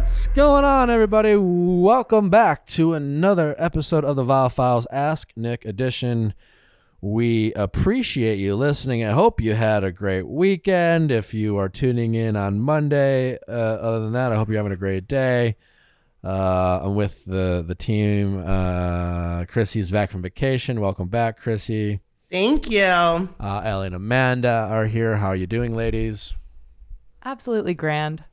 What's going on, everybody? Welcome back to another episode of the Viall Files Ask Nick edition. We appreciate you listening. I hope you had a great weekend. If you are tuning in on Monday, other than that, I hope you're having a great day. I'm with the team. Chrissy's back from vacation. Welcome back, Chrissy. Thank you. Ellie and Amanda are here. How are you doing, ladies? Absolutely grand.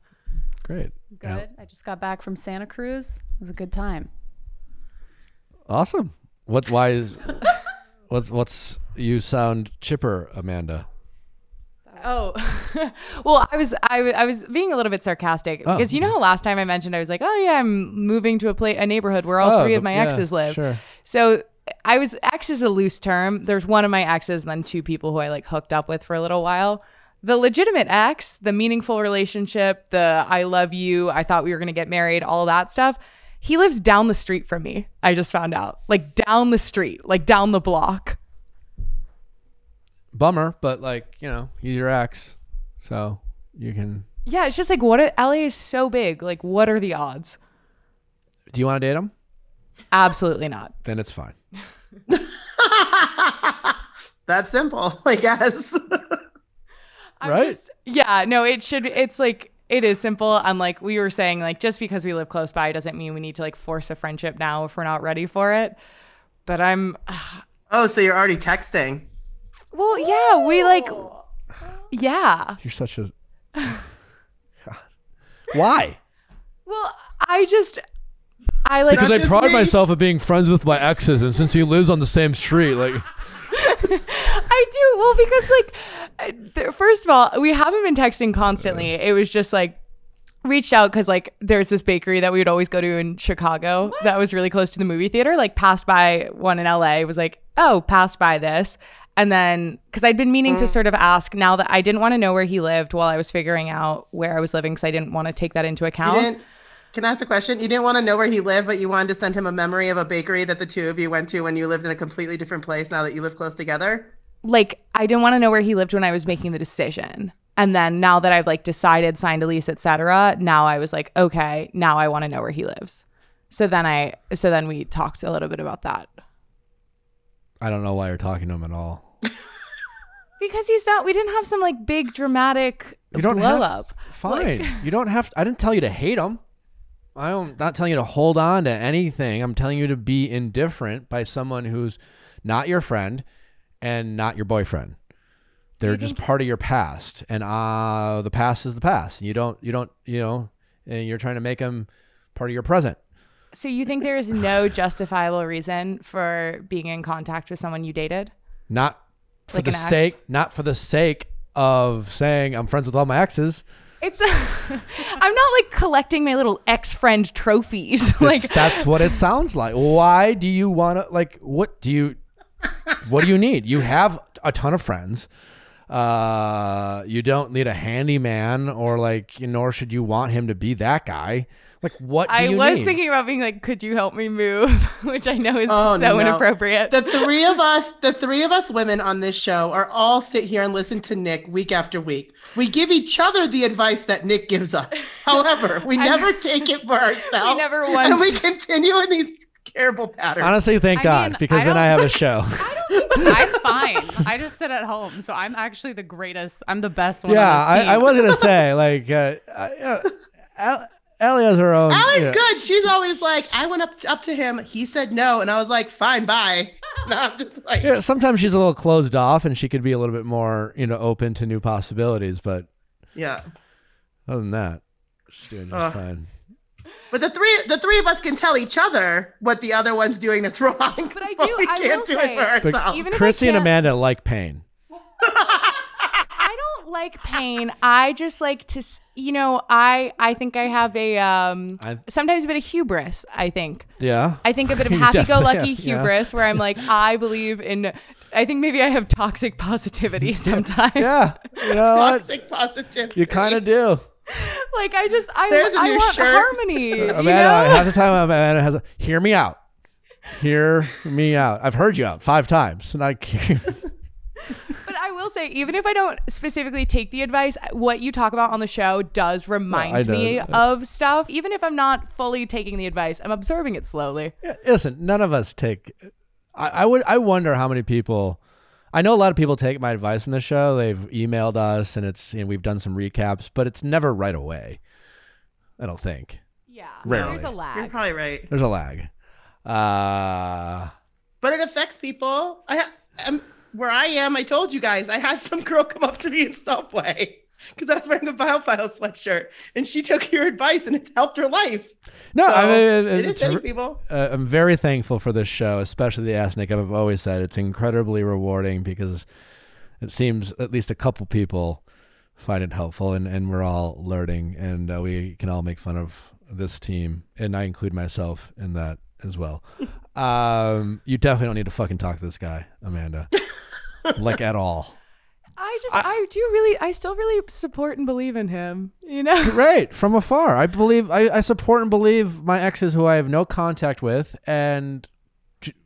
Great. Good. I just got back from Santa Cruz. It was a good time. Awesome. What's you sound chipper, Amanda? Oh, well, I was being a little bit sarcastic because you know how last time I mentioned I was like, oh yeah, I'm moving to a neighborhood where all three of my exes live. Sure. So ex is a loose term. There's one of my exes and then two people who I like hooked up with for a little while. The legitimate ex, the meaningful relationship, the I love you, I thought we were going to get married, all that stuff. He lives down the street from me. I just found out, like down the street, like down the block. Bummer, but like, you know, he's your ex, so you can. Yeah, it's just like, LA is so big. Like, what are the odds? Do you want to date him? Absolutely not. Then it's fine. That's simple, I guess. Right? It's like, it is simple. And like we were saying, like, just because we live close by doesn't mean we need to like force a friendship now if we're not ready for it. But Oh, so you're already texting. Well, yeah, we like, yeah. You're such a. Why? Well, I like. Because I pride myself at being friends with my exes, and since he lives on the same street, like. I do. Well, because like, first of all, we haven't been texting constantly. It was just like reached out because like there's this bakery that we would always go to in Chicago that was really close to the movie theater. Like passed by one in LA, was like, oh, passed by this. And then because I'd been meaning to sort of ask now that I didn't want to know where he lived while I was figuring out where I was living because I didn't want to take that into account. Can I ask a question? You didn't want to know where he lived, but you wanted to send him a memory of a bakery that the two of you went to when you lived in a completely different place now that you live close together? Like, I didn't want to know where he lived when I was making the decision. And then now that I've like decided, signed a lease, etc., now I was like, okay, now I want to know where he lives. So then we talked a little bit about that. I don't know why you're talking to him at all. Because we didn't have some like big dramatic up. Fine. Like, you don't have, I didn't tell you to hate him. I'm not telling you to hold on to anything. I'm telling you to be indifferent by someone who's not your friend and not your boyfriend. They're just part of your past, and the past is the past. You don't, and you're trying to make them part of your present. So you think there is no justifiable reason for being in contact with someone you dated? Not for the sake of saying I'm friends with all my exes. I'm not like collecting my little ex-friend trophies. That's what it sounds like. Why do you want to, like, what do you need? You have a ton of friends. You don't need a handyman or like, nor should you want him to be that guy. Like, what do you need? I was thinking about being like, could you help me move? Which I know is inappropriate. The three of us women on this show are all sit here and listen to Nick week after week. We give each other the advice that Nick gives us. However, we never take it for ourselves. We never once. And we continue in these terrible patterns. Honestly, thank God, because then I have a show. I'm fine. I just sit at home, so I'm actually the greatest. I'm the best one. Yeah, on this team. I was gonna say like, Ellie has her own. Ellie's good. She's always like, I went up to him. He said no, and I was like, fine, bye. No, I'm just like, yeah. Sometimes she's a little closed off, and she could be a little bit more, open to new possibilities. But yeah, other than that, she's doing just fine. But the three of us can tell each other what the other one's doing that's wrong. But I do. I will say, but even Chrissy and Amanda like pain. I don't like pain. I just like to, I think I have sometimes a bit of hubris, I think. Yeah. I think a bit of happy-go-lucky hubris where I'm like, I believe in, I think maybe I have toxic positivity sometimes. Yeah. Toxic positivity. You kind of do. Like, I want shirt. harmony. Amanda, half the time Amanda has hear me out. Hear me out. I've heard you out 5 times. And I can't. But I will will say, even if I don't specifically take the advice, what you talk about on the show does remind me of stuff. Even if I'm not fully taking the advice, I'm absorbing it slowly. Yeah, listen, none of us take. I wonder how many people. I know a lot of people take my advice from the show. They've emailed us, and we've done some recaps, but it's never right away. I don't think. Yeah, Rarely. there's a lag. You're probably right. There's a lag. But it affects people. Where I am, I told you guys, I had some girl come up to me in Subway because I was wearing a Viall sweatshirt, and she took your advice, and it helped her life. No, So, I mean, it is hitting people. I'm very thankful for this show, especially the Ask Nick. I've always said it's incredibly rewarding because it seems at least a couple people find it helpful, and we're all learning, and we can all make fun of this team, and I include myself in that as well. You definitely don't need to fucking talk to this guy, Amanda, like at all. I still really support and believe in him, you know? Right. From afar. I support and believe my exes who I have no contact with. And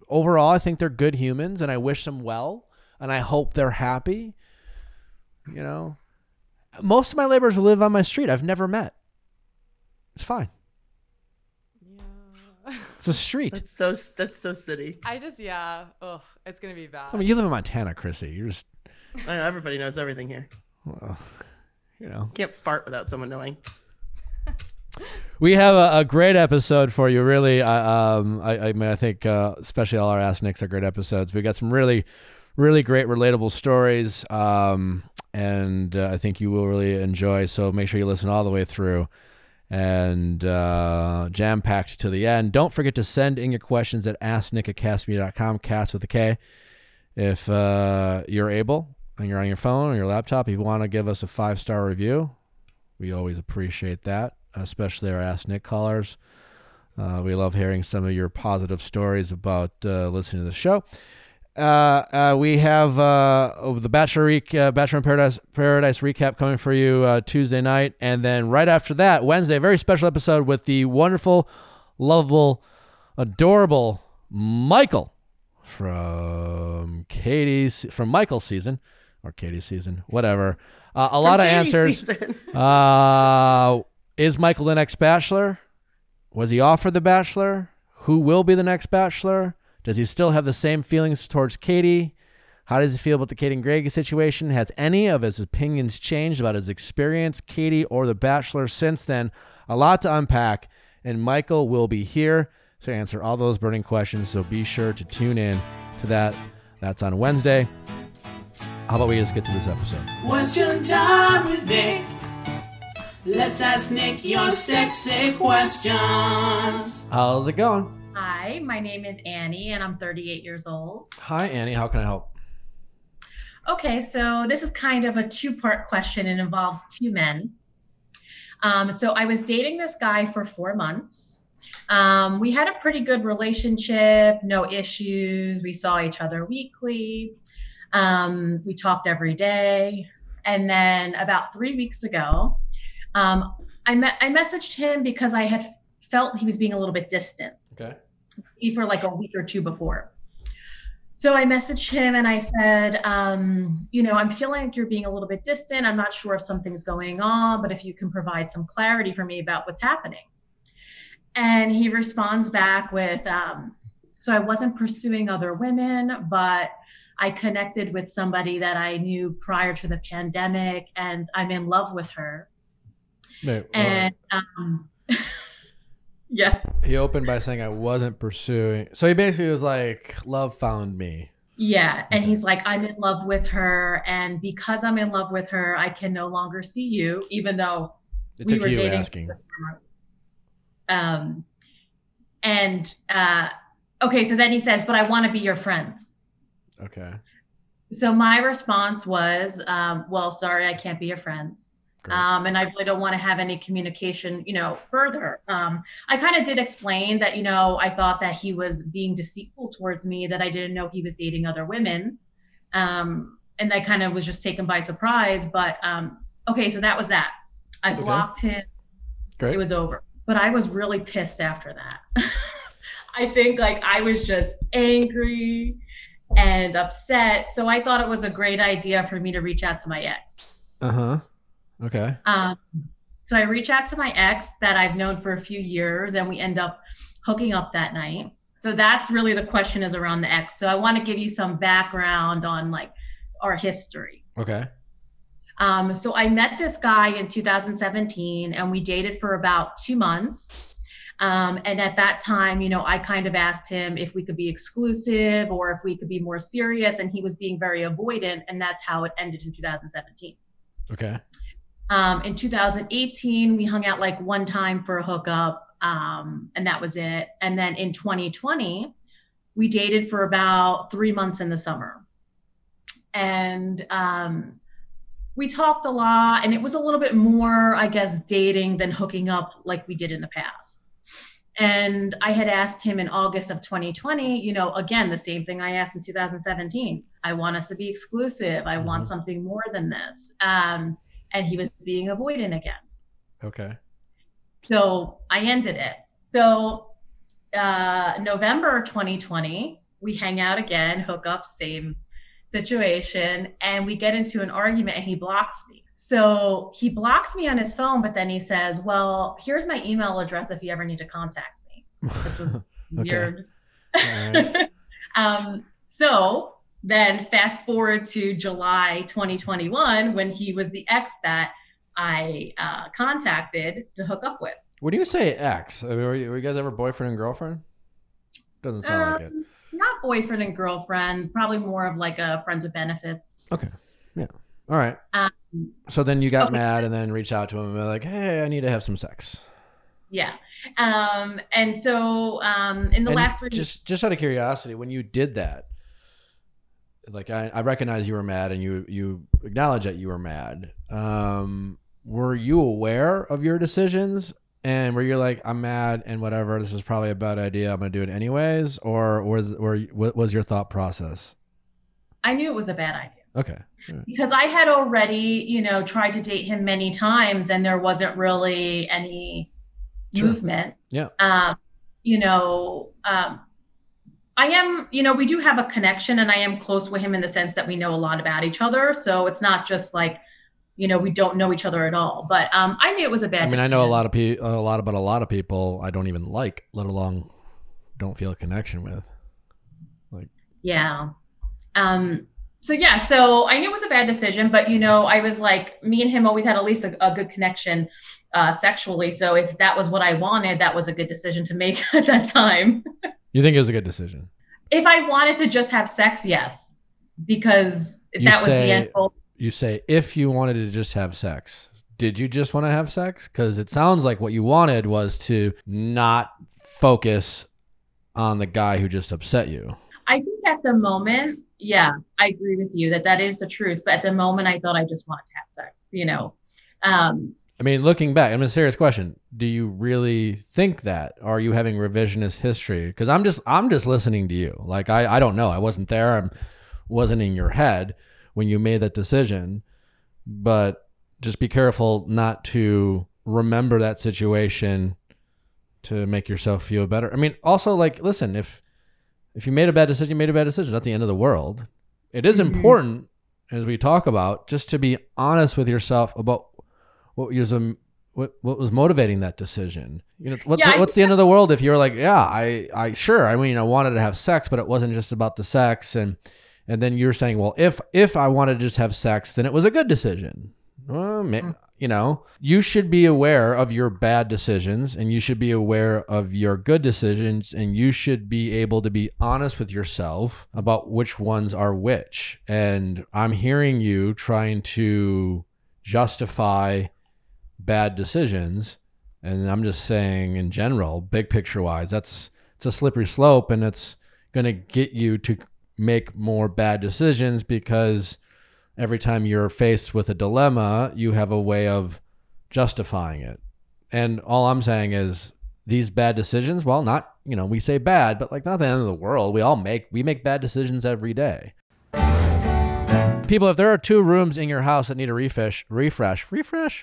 overall, I think they're good humans, and I wish them well, and I hope they're happy. You know, most of my neighbors live on my street. I've never met. It's fine. Yeah. It's a street. That's so city. Oh, it's going to be bad. I mean, you live in Montana, Chrissy. You're just... I know everybody knows everything here. Well, you know. Can't fart without someone knowing. We have a great episode for you, really. I mean, I think especially all our Ask Nicks are great episodes. We got some really, really great relatable stories, and I think you will really enjoy. So make sure you listen all the way through, and jam-packed to the end. Don't forget to send in your questions at asknick@castmedia.com, cast with a K. If you're able, and you're on your phone or your laptop, if you want to give us a 5-star review, we always appreciate that, especially our Ask Nick callers. We love hearing some of your positive stories about listening to the show. We have the Bachelor in Paradise recap coming for you Tuesday night. And then right after that, Wednesday, a very special episode with the wonderful, lovable, adorable Michael from Michael's season, or Katie's season, whatever. A lot of answers. Is Michael the next Bachelor? Was he offered the Bachelor? Who will be the next Bachelor? Does he still have the same feelings towards Katie? How does he feel about the Katie and Greg situation? Has any of his opinions changed about his experience, Katie, or the Bachelor since then? A lot to unpack, and Michael will be here to answer all those burning questions, so be sure to tune in to that. That's on Wednesday. How about we just get to this episode? Question time with Nick. Let's ask Nick your sexy questions. How's it going? Hi, my name is Annie, and I'm 38 years old. Hi, Annie. How can I help? Okay, so this is kind of a two-part question. It involves two men. So I was dating this guy for 4 months. We had a pretty good relationship, no issues. We saw each other weekly. We talked every day. And then about 3 weeks ago, I messaged him because I had felt he was being a little bit distant. Okay. For like a week or two before. So I messaged him and I said, I'm feeling like you're being a little bit distant. I'm not sure if something's going on, but if you can provide some clarity for me about what's happening. And he responds back with, so I wasn't pursuing other women, but I connected with somebody that I knew prior to the pandemic, and I'm in love with her. Wait, and yeah. He opened by saying I wasn't pursuing. So he basically was like, love found me. Yeah. And he's like, I'm in love with her. And because I'm in love with her, I can no longer see you, even though we were dating. Asking. Okay. So then he says, but I want to be your friend. Okay. So my response was, well, sorry, I can't be your friend. And I really don't want to have any communication, further. I kind of did explain that, I thought that he was being deceitful towards me, that I didn't know he was dating other women. And that kind of was just taken by surprise. But okay, so that was that. I blocked him. Great. It was over. But I was really pissed after that. I think I was just angry. and upset. So I thought it was a great idea for me to reach out to my ex. Okay. So I reach out to my ex that I've known for a few years, and we end up hooking up that night. So that's really the question, is around the ex. So I want to give you some background on like our history. Okay. So I met this guy in 2017, and we dated for about 2 months. And at that time, I kind of asked him if we could be exclusive or if we could be more serious, and he was being very avoidant, and that's how it ended in 2017. Okay. In 2018, we hung out like one time for a hookup, and that was it. And then in 2020, we dated for about 3 months in the summer. And we talked a lot, and it was a little bit more, I guess, dating than hooking up like we did in the past. And I had asked him in August of 2020, again, the same thing I asked in 2017. I want us to be exclusive. I want something more than this. And he was being avoidant again. Okay. So I ended it. So November 2020, we hang out again, hook up, same situation, and we get into an argument, and he blocks me. So he blocks me on his phone, but then he says, well, here's my email address if you ever need to contact me, which was weird. Right. So then fast forward to July 2021, when he was the ex that I contacted to hook up with. When you say ex, I mean, were you guys ever boyfriend and girlfriend? Doesn't sound like it. Not boyfriend and girlfriend, probably more of like a friends with benefits. Okay. Yeah. All right. So then you got mad and then reached out to him and be like, hey, I need to have some sex. Yeah. And so in the last 3 weeks. Just out of curiosity, when you did that, like I recognize you were mad and you acknowledge that you were mad. Were you aware of your decisions? And were you like, I'm mad and whatever, this is probably a bad idea, I'm going to do it anyways? Or what was your thought process? I knew it was a bad idea. Okay. Right. Because I had already, tried to date him many times, and there wasn't really any movement. Yeah. I am, we do have a connection, and I am close with him in the sense that we know a lot about each other. So it's not just like, we don't know each other at all. But I knew it was a bad decision. I know a lot about a lot of people I don't even like, let alone don't feel a connection with. Like. Yeah. So I knew it was a bad decision, but I was like, me and him always had at least a good connection sexually. So if that was what I wanted, that was a good decision to make at that time. You think it was a good decision? If I wanted to just have sex, yes, because that was the end goal. You say if you wanted to just have sex. Did you just want to have sex? Because it sounds like what you wanted was to not focus on the guy who just upset you. I think at the moment, yeah, I agree with you that is the truth. But at the moment, I thought I just wanted to have sex, I mean, looking back, a serious question. Do you really think that? Or are you having revisionist history? Because I'm just listening to you. Like, I don't know. I wasn't there. I wasn't in your head when you made that decision. But just be careful not to remember that situation to make yourself feel better. I mean, also, like, listen, if you made a bad decision, you made a bad decision. Not the end of the world. It is important, as we talk about, just to be honest with yourself about what was motivating that decision. What's the end of the world if you're like, yeah, I wanted to have sex, but it wasn't just about the sex, and then you're saying, well, if I wanted to just have sex, then it was a good decision. Well, you should be aware of your bad decisions, and you should be aware of your good decisions, and you should be able to be honest with yourself about which ones are which. And I'm hearing you trying to justify bad decisions, and I'm just saying in general, big picture wise, it's a slippery slope, and it's going to get you to make more bad decisions, because every time you're faced with a dilemma, you have a way of justifying it. And all I'm saying is these bad decisions, well, not, we say bad, but like not the end of the world. We make bad decisions every day. People, if there are 2 rooms in your house that need a refresh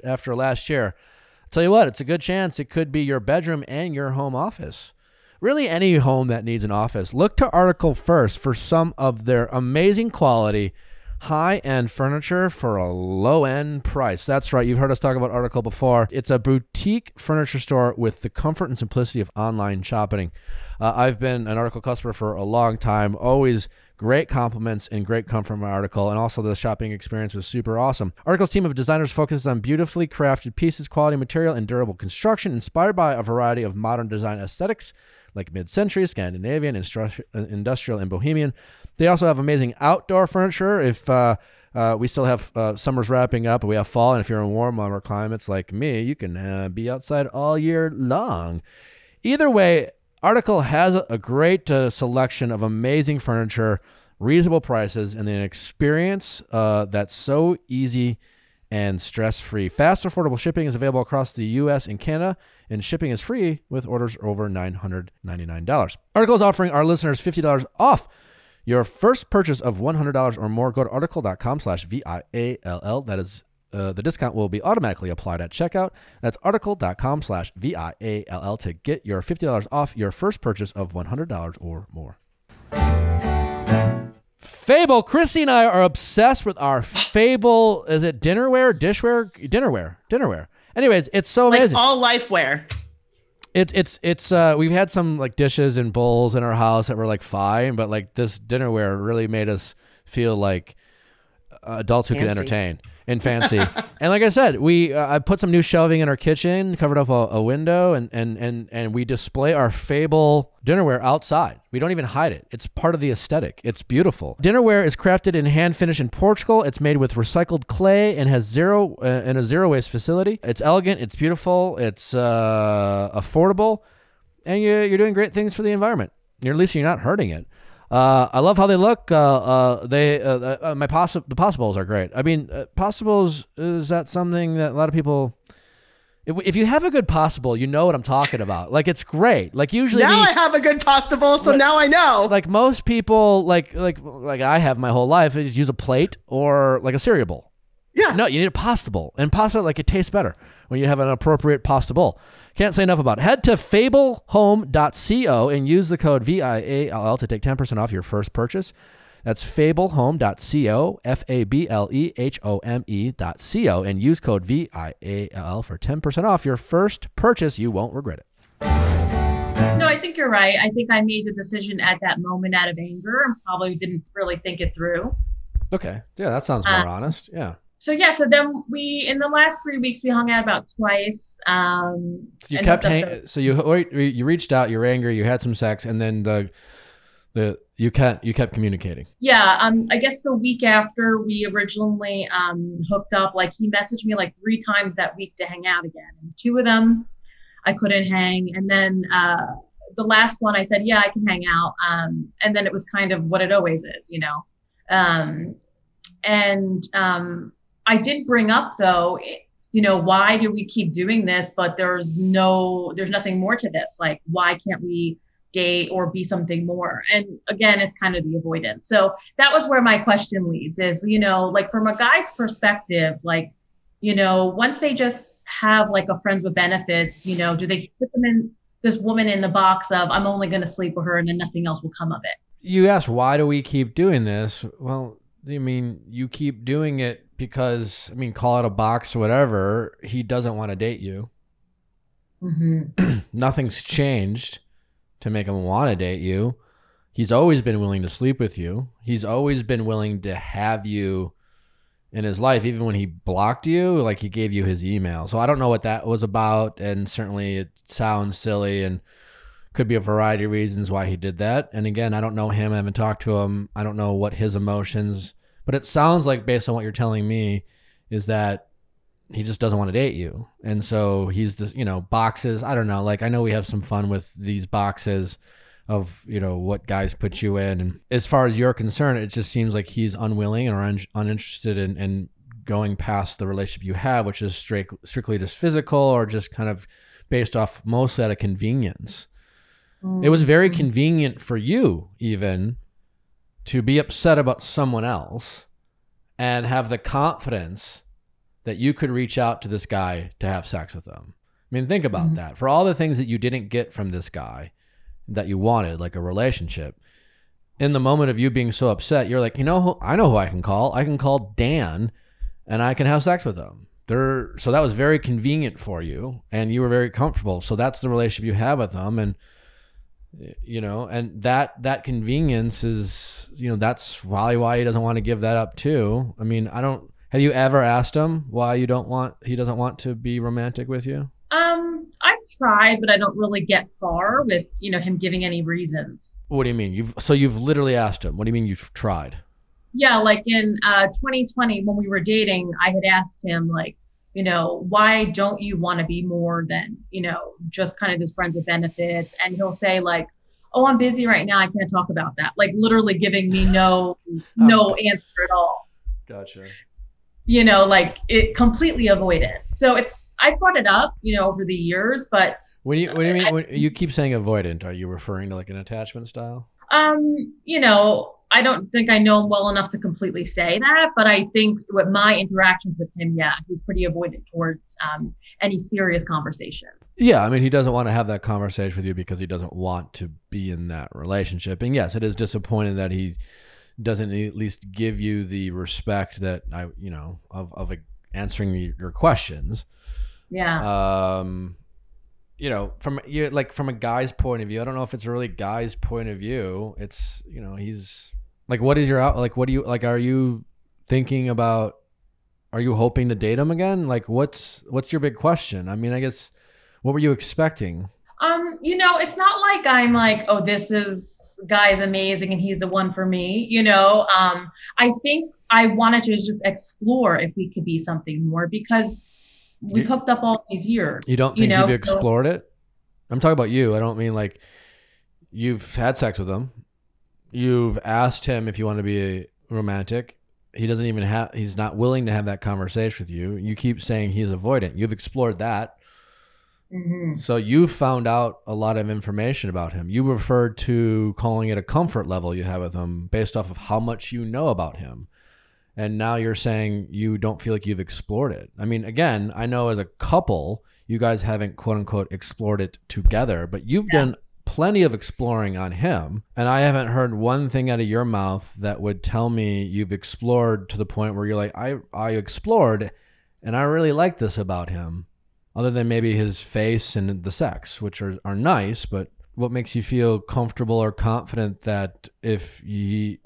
after last year, I'll tell you what, it's a good chance it could be your bedroom and your home office. really any home that needs an office, look to Article first for some of their amazing quality, high-end furniture for a low-end price. That's right. You've heard us talk about Article before. It's a boutique furniture store with the comfort and simplicity of online shopping. I've been an Article customer for a long time. Always great compliments and great comfort from my Article, and also the shopping experience was super awesome. Article's team of designers focuses on beautifully crafted pieces, quality material, and durable construction, inspired by a variety of modern design aesthetics like mid-century, Scandinavian, industrial, and bohemian. They also have amazing outdoor furniture. If we still have summer's wrapping up, and we have fall, and if you're in warmer climates like me, you can be outside all year long. Either way, Article has a great selection of amazing furniture, reasonable prices, and an experience that's so easy and stress-free. Fast, affordable shipping is available across the U.S. and Canada, and shipping is free with orders over $999. Article is offering our listeners $50 off your first purchase of $100 or more. Go to article.com/VIALL. That is the discount will be automatically applied at checkout. That's article.com/VIALL to get your $50 off your first purchase of $100 or more. Fable. Chrissy and I are obsessed with our Fable. Is it dinnerware, dishware, dinnerware? Anyways, it's so amazing. Like all lifeware. It's we've had some like dishes and bowls in our house that were like fine, but like this dinnerware really made us feel like adults who can entertain and fancy. And like I said, I put some new shelving in our kitchen, covered up a window, and we display our Fable dinnerware outside. We don't even hide it. It's part of the aesthetic. It's beautiful. Dinnerware is crafted and hand finished in Portugal. It's made with recycled clay and has zero waste facility. It's elegant. It's beautiful. It's affordable, and you're doing great things for the environment. At least you're not hurting it. I love how they look. The pasta bowls are great. I mean, pasta bowls, is that something that a lot of people, if you have a good pasta bowl, you know what I'm talking about. Like, it's great. Like, usually now I have a good pasta bowl, so now I know. Like most people, like I have my whole life, I just use a plate or like a cereal bowl. Yeah. No, you need a pasta bowl, and pasta, like, it tastes better when you have an appropriate pasta bowl. Can't say enough about it. Head to fablehome.co and use the code VIALL to take 10% off your first purchase. That's fablehome.co, fablehome.co, and use code VIALL for 10% off your first purchase. You won't regret it. No, I think you're right. I think I made the decision at that moment out of anger and probably didn't really think it through. Okay. Yeah, that sounds more honest. Yeah. So then in the last 3 weeks, we hung out about twice. So you kept so you reached out, you were angry, you had some sex, and then you kept communicating. Yeah. I guess the week after we originally hooked up, like, he messaged me like 3 times that week to hang out again. And 2 of them I couldn't hang. And then the last one I said, yeah, I can hang out. And then it was kind of what it always is, you know. I did bring up, though, you know, why do we keep doing this? But there's nothing more to this. Like, why can't we date or be something more? And again, it's kind of the avoidance. So that was where my question leads is, you know, like, from a guy's perspective, like, you know, once they just have like a friends with benefits, you know, do they put them in this woman in the box of, I'm only going to sleep with her and then nothing else will come of it? You asked, why do we keep doing this? Well, I mean, you keep doing it because, I mean, call it a box or whatever. He doesn't want to date you. Mm-hmm. Nothing's changed to make him want to date you. He's always been willing to sleep with you. He's always been willing to have you in his life, even when he blocked you, like, he gave you his email. So I don't know what that was about, and certainly it sounds silly and could be a variety of reasons why he did that. And again, I don't know him. I haven't talked to him. I don't know what his emotions, but it sounds like, based on what you're telling me, is that he just doesn't want to date you. And so he's just, you know, boxes. I don't know. Like, I know we have some fun with these boxes of, you know, what guys put you in. And as far as you're concerned, it just seems like he's unwilling or uninterested in going past the relationship you have, which is strictly just physical, or just kind of based off mostly out of convenience. It was very convenient for you even to be upset about someone else and have the confidence that you could reach out to this guy to have sex with them. I mean, think about that. For all the things that you didn't get from this guy, that you wanted, like a relationship. In the moment of you being so upset, you're like, I know who I can call. I can call Dan and I can have sex with him. So that was very convenient for you and you were very comfortable. So that's the relationship you have with him. And, and that convenience is, that's probably why he doesn't want to give that up too. I mean, have you ever asked him why he doesn't want to be romantic with you? I've tried, but I don't really get far with, him giving any reasons. What do you mean? You've literally asked him. What do you mean you've tried? Yeah, like in 2020 when we were dating, I had asked him like, why don't you want to be more than, just kind of this friends with benefits? And he'll say like, oh, I'm busy right now. I can't talk about that. Like literally giving me no answer at all. Gotcha. Like it completely avoided. So I brought it up, over the years, but what do you mean? When you keep saying avoidant, are you referring to like an attachment style? I don't think I know him well enough to completely say that, but I think with my interactions with him, yeah, he's pretty avoidant towards any serious conversation. Yeah, I mean, he doesn't want to have that conversation with you because he doesn't want to be in that relationship. And yes, it is disappointing that he doesn't at least give you the respect that of answering your questions. Yeah. From a guy's point of view, I don't know if it's a really guy's point of view. It's, he's like, what is your like? What do you like? Are you thinking about? Are you hoping to date him again? Like, what's your big question? I mean, I guess, what were you expecting? It's not like I'm like, oh, this guy is amazing and he's the one for me. I think I wanted to just explore if we could be something more because we've hooked up all these years. You don't think you've explored it? I'm talking about you. I don't mean like you've had sex with him. You've asked him if you want to be romantic. He's not willing to have that conversation with you. You keep saying he's avoidant. You've explored that. Mm-hmm. So you found out a lot of information about him. You referred to calling it a comfort level you have with him based off of how much you know about him. And now you're saying you don't feel like you've explored it. I mean, again, I know as a couple, you guys haven't quote unquote explored it together, but you've done plenty of exploring on him. And I haven't heard one thing out of your mouth that would tell me you've explored to the point where you're like, I explored and I really like this about him, other than maybe his face and the sex, which are nice, but what makes you feel comfortable or confident that if he,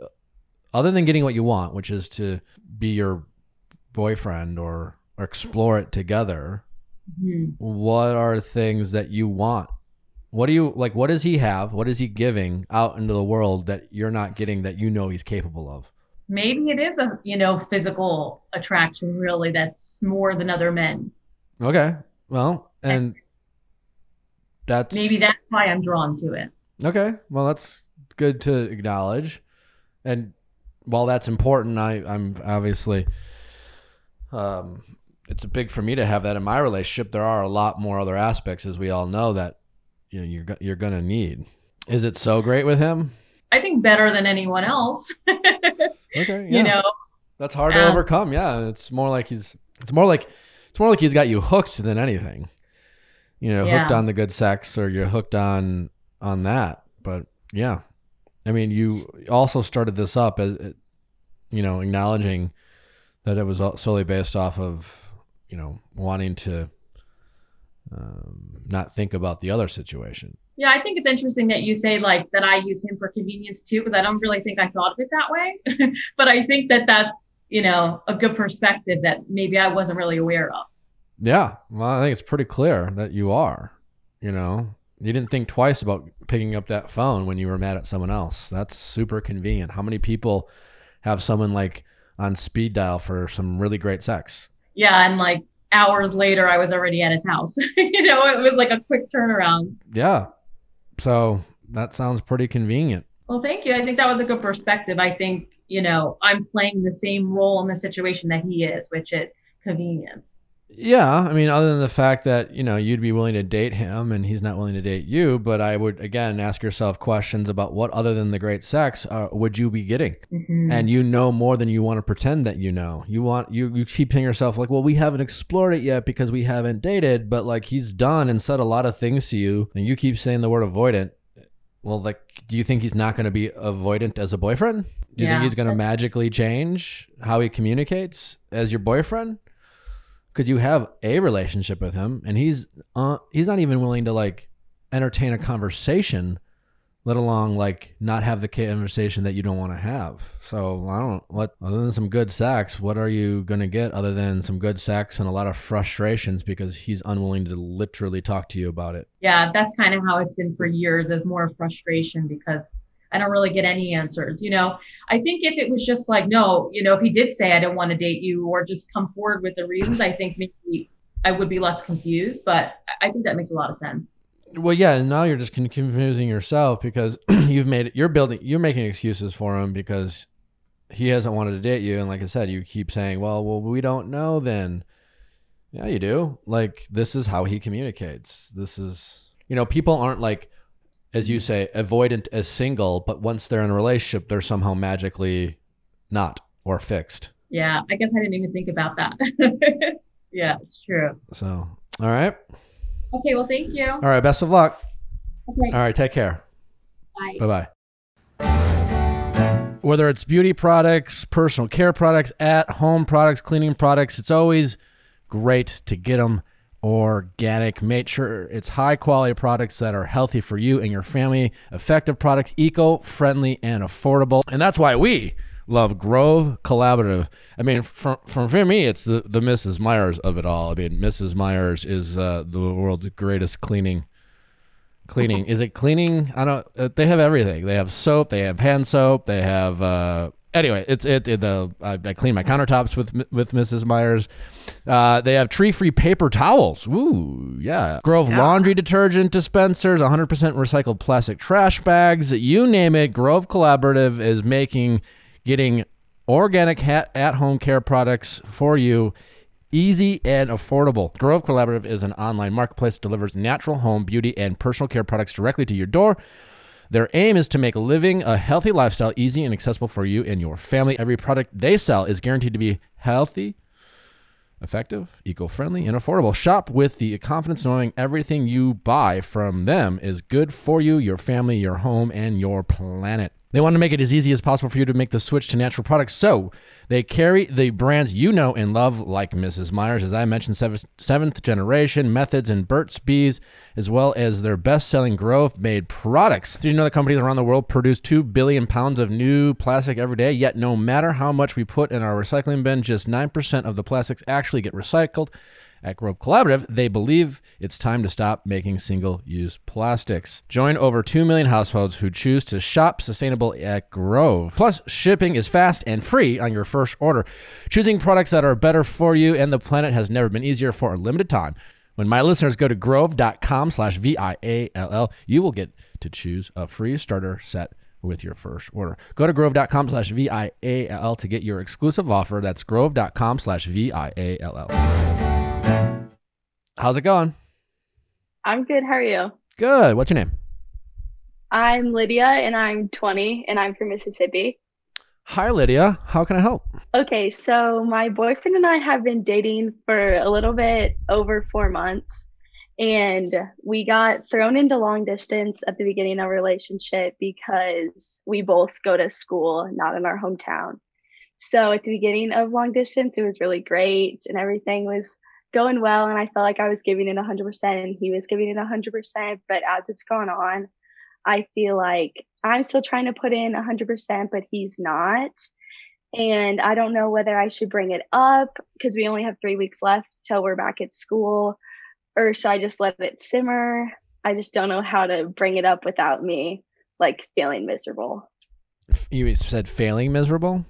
other than getting what you want, which is to be your boyfriend or explore it together, what are things that you want? What do you like? What does he have? What is he giving out into the world that you're not getting that he's capable of? Maybe it is a, physical attraction really that's more than other men. Okay. Well, and maybe that's why I'm drawn to it. Okay. Well, that's good to acknowledge. And while that's important, I'm obviously, it's big for me to have that in my relationship. There are a lot more other aspects, as we all know, that you're gonna need. Is it so great with him? I think better than anyone else. Okay, yeah. That's hard to overcome. Yeah, it's more like he's got you hooked than anything. Hooked on the good sex, or you're hooked on that. But yeah, I mean, you also started this up as acknowledging that it was solely based off of wanting to not think about the other situation. Yeah, I think it's interesting that you say like that I use him for convenience too, because I don't really think I thought of it that way. But I think that that's, a good perspective that maybe I wasn't really aware of. Yeah. Well, I think it's pretty clear that you are, you didn't think twice about picking up that phone when you were mad at someone else. That's super convenient. How many people have someone like on speed dial for some really great sex? Yeah. And like hours later, I was already at his house. It was like a quick turnaround. Yeah. So that sounds pretty convenient. Well, thank you. I think that was a good perspective. I think, I'm playing the same role in the situation that he is, which is convenience. Yeah. I mean, other than the fact that, you'd be willing to date him and he's not willing to date you. But I would, again, ask yourself questions about what other than the great sex would you be getting? Mm-hmm. And more than you want to pretend that you keep telling yourself like, well, we haven't explored it yet because we haven't dated. But like he's done and said a lot of things to you and you keep saying the word avoidant. Well, like, do you think he's not going to be avoidant as a boyfriend? Do you think he's going to magically change how he communicates as your boyfriend? Because you have a relationship with him, and he's not even willing to like entertain a conversation, let alone like not have the conversation that you don't want to have. So I don't. What other than some good sex, what are you going to get other than some good sex and a lot of frustrations because he's unwilling to literally talk to you about it? Yeah, that's kind of how it's been for years, as more frustration because I don't really get any answers. I think if it was just like, no, if he did say I don't want to date you or just come forward with the reasons, I think maybe I would be less confused, but I think that makes a lot of sense. Well, yeah, and now you're just confusing yourself because you're making excuses for him because he hasn't wanted to date you. And like I said, you keep saying, well, we don't know then. Yeah, you do. Like, this is how he communicates. This is, people aren't like, as you say, avoidant as single, but once they're in a relationship, they're somehow magically not or fixed. Yeah, I guess I didn't even think about that. Yeah, it's true. So, all right. Okay, well, thank you. All right, best of luck. Okay. All right, take care. Bye. Bye-bye. Whether it's beauty products, personal care products, at-home products, cleaning products, it's always great to get them organic. Make sure it's high quality products that are healthy for you and your family, effective products, eco-friendly and affordable. And that's why we love Grove Collaborative. I mean, for me, it's the Mrs. Myers of it all. I mean, Mrs. Myers is the world's greatest cleaning. Is it cleaning? I don't. They have everything. They have soap. They have hand soap. They have. Anyway, I clean my countertops with Mrs. Myers. They have tree-free paper towels. Ooh, yeah. Grove laundry detergent dispensers, 100% recycled plastic trash bags. You name it, Grove Collaborative is getting organic at-home care products for you easy and affordable. Grove Collaborative is an online marketplace that delivers natural home, beauty, and personal care products directly to your door. Their aim is to make living a healthy lifestyle easy and accessible for you and your family. Every product they sell is guaranteed to be healthy, effective, eco-friendly, and affordable. Shop with the confidence knowing everything you buy from them is good for you, your family, your home, and your planet. They want to make it as easy as possible for you to make the switch to natural products, so they carry the brands you know and love, like Mrs. Myers, as I mentioned, seventh generation methods and Burt's Bees, as well as their best-selling Grove-made products. Did you know that companies around the world produce 2 billion pounds of new plastic every day? Yet no matter how much we put in our recycling bin, just 9% of the plastics actually get recycled. At Grove Collaborative, they believe it's time to stop making single-use plastics. Join over 2 million households who choose to shop sustainable at Grove. Plus, shipping is fast and free on your first order. Choosing products that are better for you and the planet has never been easier for a limited time. When my listeners go to grove.com/VIALL, you will get to choose a free starter set with your first order. Go to grove.com/VIALL to get your exclusive offer. That's grove.com/VIALL. How's it going? I'm good. How are you? Good. What's your name? I'm Lydia, and I'm 20, and I'm from Mississippi. Hi, Lydia. How can I help? Okay, so my boyfriend and I have been dating for a little bit over 4 months, and we got thrown into long distance at the beginning of our relationship because we both go to school not in our hometown. So at the beginning of long distance, it was really great, and everything was going well, and I felt like I was giving it 100% and he was giving it 100%. But as it's gone on, I feel like I'm still trying to put in 100%, but he's not. And I don't know whether I should bring it up because we only have 3 weeks left till we're back at school, or should I just let it simmer? I just don't know how to bring it up without me like feeling miserable. You said failing miserable?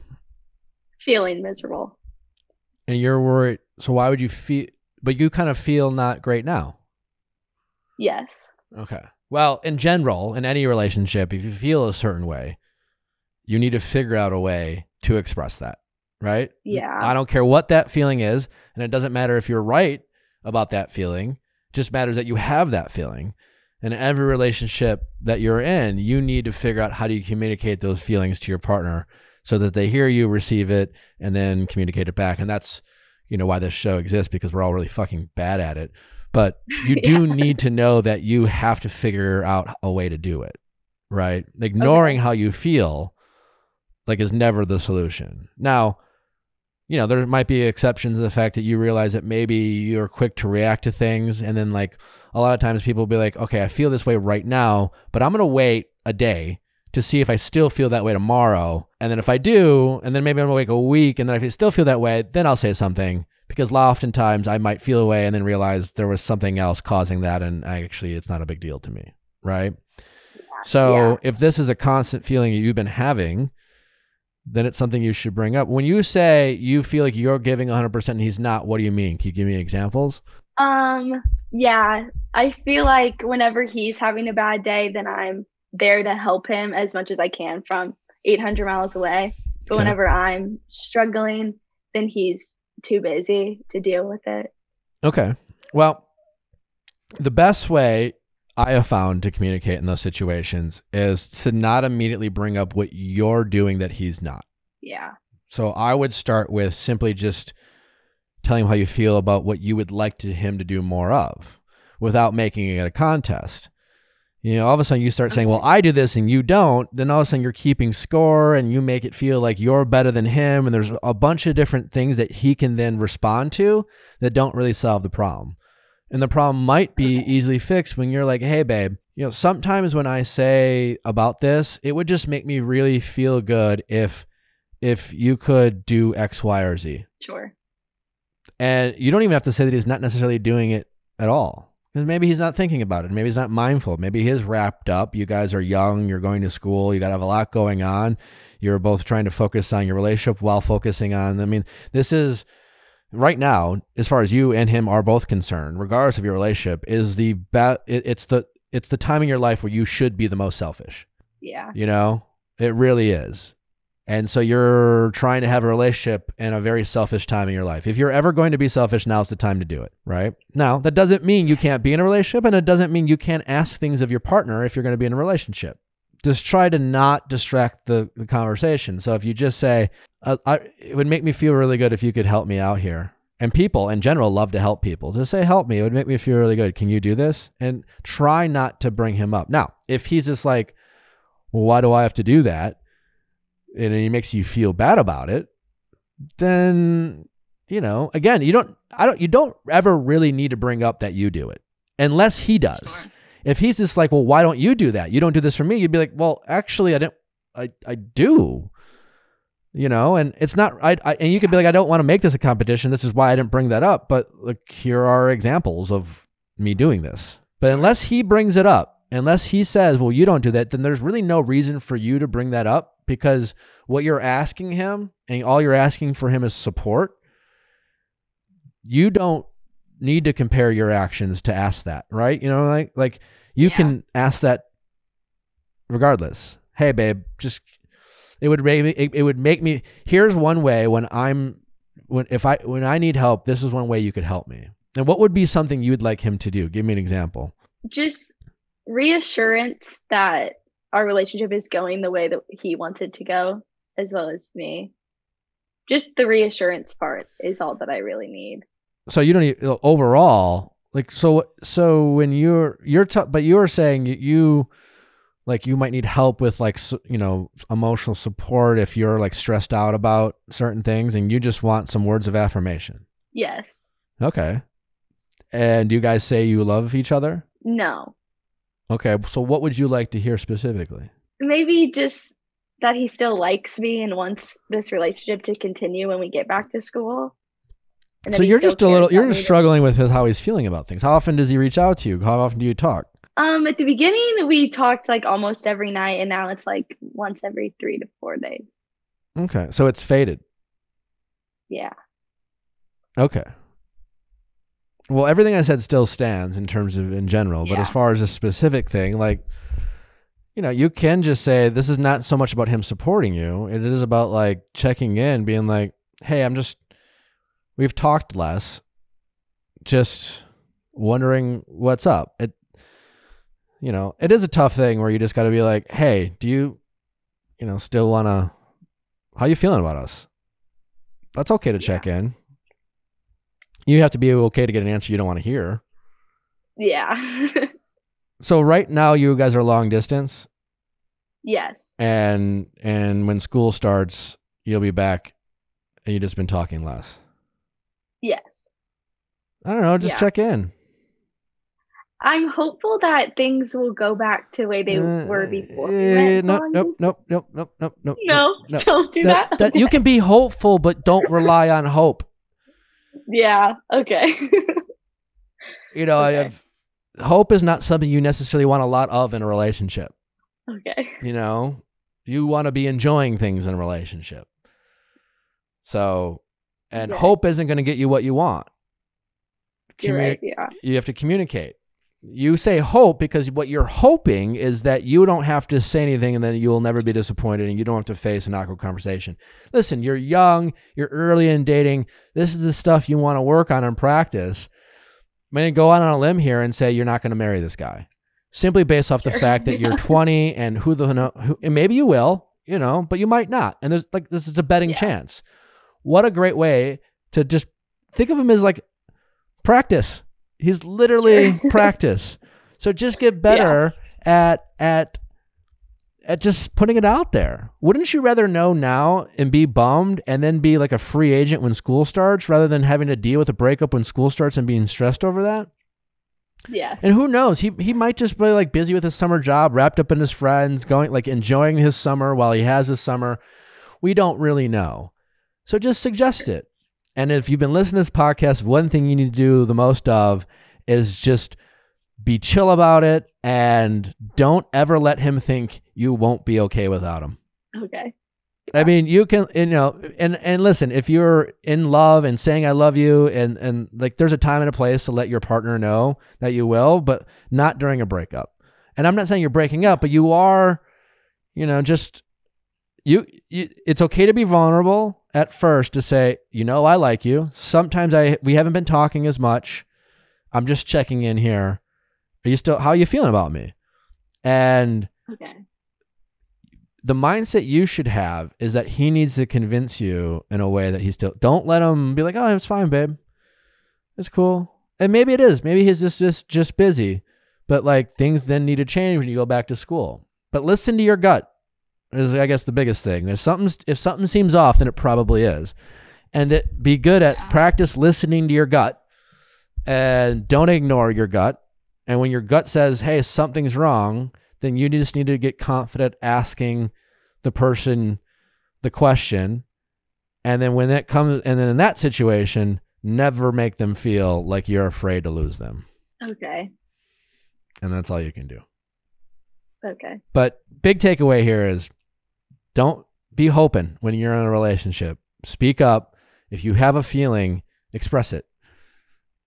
Feeling miserable. And you're worried. So why would you feel, but you kind of feel not great now? Yes. Okay. Well, in general, in any relationship, if you feel a certain way, you need to figure out a way to express that, right? Yeah. I don't care what that feeling is, and it doesn't matter if you're right about that feeling. It just matters that you have that feeling. And in every relationship that you're in, you need to figure out how do you communicate those feelings to your partner so that they hear you, receive it, and then communicate it back. And that's, why this show exists, because we're all really fucking bad at it. But you do need to know that you have to figure out a way to do it, right? Ignoring Okay. how you feel like is never the solution. Now, you know, there might be exceptions to the fact that you realize that maybe you're quick to react to things. And then like a lot of times people will be like, okay, I feel this way right now, but I'm going to wait a day to see if I still feel that way tomorrow. And then if I do, and then maybe I'm going to wait a week, and then if I still feel that way, then I'll say something. Because oftentimes I might feel away and then realize there was something else causing that. And actually it's not a big deal to me. Right. So if this is a constant feeling you've been having, then it's something you should bring up. When you say you feel like you're giving 100% and he's not, what do you mean? Can you give me examples? Yeah, I feel like whenever he's having a bad day, then I'm there to help him as much as I can from 800 miles away. But Okay. whenever I'm struggling, then he's too busy to deal with it. Okay. Well, the best way I have found to communicate in those situations is to not immediately bring up what you're doing that he's not. Yeah. So I would start with simply just telling him how you feel about what you would like him to do more of without making it a contest. You know, all of a sudden you start saying, well, I do this and you don't. Then all of a sudden you're keeping score and you make it feel like you're better than him. And there's a bunch of different things that he can then respond to that don't really solve the problem. And the problem might be easily fixed when you're like, hey, babe, you know, sometimes when I say about this, it would just make me really feel good if you could do X, Y, or Z. Sure. And you don't even have to say that he's not necessarily doing it at all. Because maybe he's not thinking about it. Maybe he's not mindful. Maybe he is wrapped up. You guys are young. You're going to school. You got to have a lot going on. You're both trying to focus on your relationship while focusing on, I mean, this is right now, as far as you and him are both concerned, regardless of your relationship, is it's the time in your life where you should be the most selfish. Yeah. You know, it really is. And so you're trying to have a relationship in a very selfish time in your life. If you're ever going to be selfish, now's the time to do it, right? Now, that doesn't mean you can't be in a relationship, and it doesn't mean you can't ask things of your partner if you're going to be in a relationship. Just try to not distract the conversation. So if you just say, it would make me feel really good if you could help me out here. And people in general love to help people. Just say, help me. It would make me feel really good. Can you do this? And try not to bring him up. Now, if he's just like, well, why do I have to do that? And he makes you feel bad about it, then, you know, again, you don't ever really need to bring up that you do it unless he does. Sure. If he's just like, well, why don't you do that? You don't do this for me. You'd be like, well, actually, I do, you know, and it's not, and you could be like, I don't want to make this a competition. This is why I didn't bring that up. But look, here are examples of me doing this. But unless he brings it up, unless he says, well, you don't do that, then there's really no reason for you to bring that up, because what you're asking him and all you're asking for him is support. You don't need to compare your actions to ask that, right? You know, like you can ask that regardless. Hey, babe, just, it would make me, here's one way when I need help, this is one way you could help me. And what would be something you'd like him to do? Give me an example. Just reassurance that our relationship is going the way that he wants it to go, as well as me. Just the reassurance part is all that I really need. So you don't need, overall, like, so when but you were saying you like, you might need help with like, you know, emotional support if you're like stressed out about certain things, and you just want some words of affirmation. Yes. Okay. And do you guys say you love each other? No. Okay, so what would you like to hear specifically? Maybe just that he still likes me and wants this relationship to continue when we get back to school. And So that he you're still just cares you're about just me. struggling with how he's feeling about things. How often does he reach out to you? How often do you talk? At the beginning, we talked like almost every night, and now it's like once every 3 to 4 days. Okay, so it's faded. Yeah. Okay. Well, everything I said still stands in terms of in general, but as far as a specific thing, like, you know, you can just say, this is not so much about him supporting you. It is about like checking in, being like, hey, we've talked less, just wondering what's up. You know, it is a tough thing where you just got to be like, hey, do you still want to, how you feeling about us? That's okay to check in. You have to be okay to get an answer you don't want to hear. Yeah. So right now you guys are long distance? Yes. And when school starts, you'll be back and you've just been talking less. Yes. I don't know, just Yeah. check in. I'm hopeful that things will go back to the way they were before we went Nope. No, don't do that. That you can be hopeful, but don't rely on hope. Yeah. Okay. You know, Okay. hope is not something you necessarily want a lot of in a relationship. Okay. You know, you want to be enjoying things in a relationship. So, and Okay. hope isn't going to get you what you want. You're right. Yeah. You have to communicate. You say hope because what you're hoping is that you don't have to say anything and then you'll never be disappointed and you don't have to face an awkward conversation. Listen, you're young, you're early in dating. This is the stuff you want to work on and practice. I'm going to go out on a limb here and say you're not going to marry this guy simply based off the fact that you're 20 and and maybe you will, you know, but you might not. And this is a betting chance. What a great way to just think of him as like practice. He's literally practice. So just get better at just putting it out there. Wouldn't you rather know now and be bummed and then be like a free agent when school starts rather than having to deal with a breakup when school starts and being stressed over that? Yeah. And who knows? He might just be like busy with his summer job, wrapped up in his friends, going like enjoying his summer while he has his summer. We don't really know. So just suggest it. And if you've been listening to this podcast, one thing you need to do the most of is just be chill about it and don't ever let him think you won't be okay without him. Okay. I mean, you can, you know, and listen, if you're in love and saying I love you and like there's a time and a place to let your partner know that you will, but not during a breakup. And I'm not saying you're breaking up, but you are, you know, just it's okay to be vulnerable at first to say, you know, I like you. Sometimes we haven't been talking as much. I'm just checking in here. How are you feeling about me? And Okay. the mindset you should have is that he needs to convince you in a way that don't let him be like, oh, it's fine, babe. It's cool. And maybe it is. Maybe he's just busy, but like things then need to change when you go back to school. But listen to your gut is, I guess, the biggest thing. If something seems off, then it probably is. And be good at practice listening to your gut and don't ignore your gut. And when your gut says, hey, something's wrong, then you just need to get confident asking the person the question. And then when that comes, and then in that situation, never make them feel like you're afraid to lose them. Okay. And that's all you can do. Okay. But big takeaway here is don't be hoping when you're in a relationship. Speak up. If you have a feeling, express it,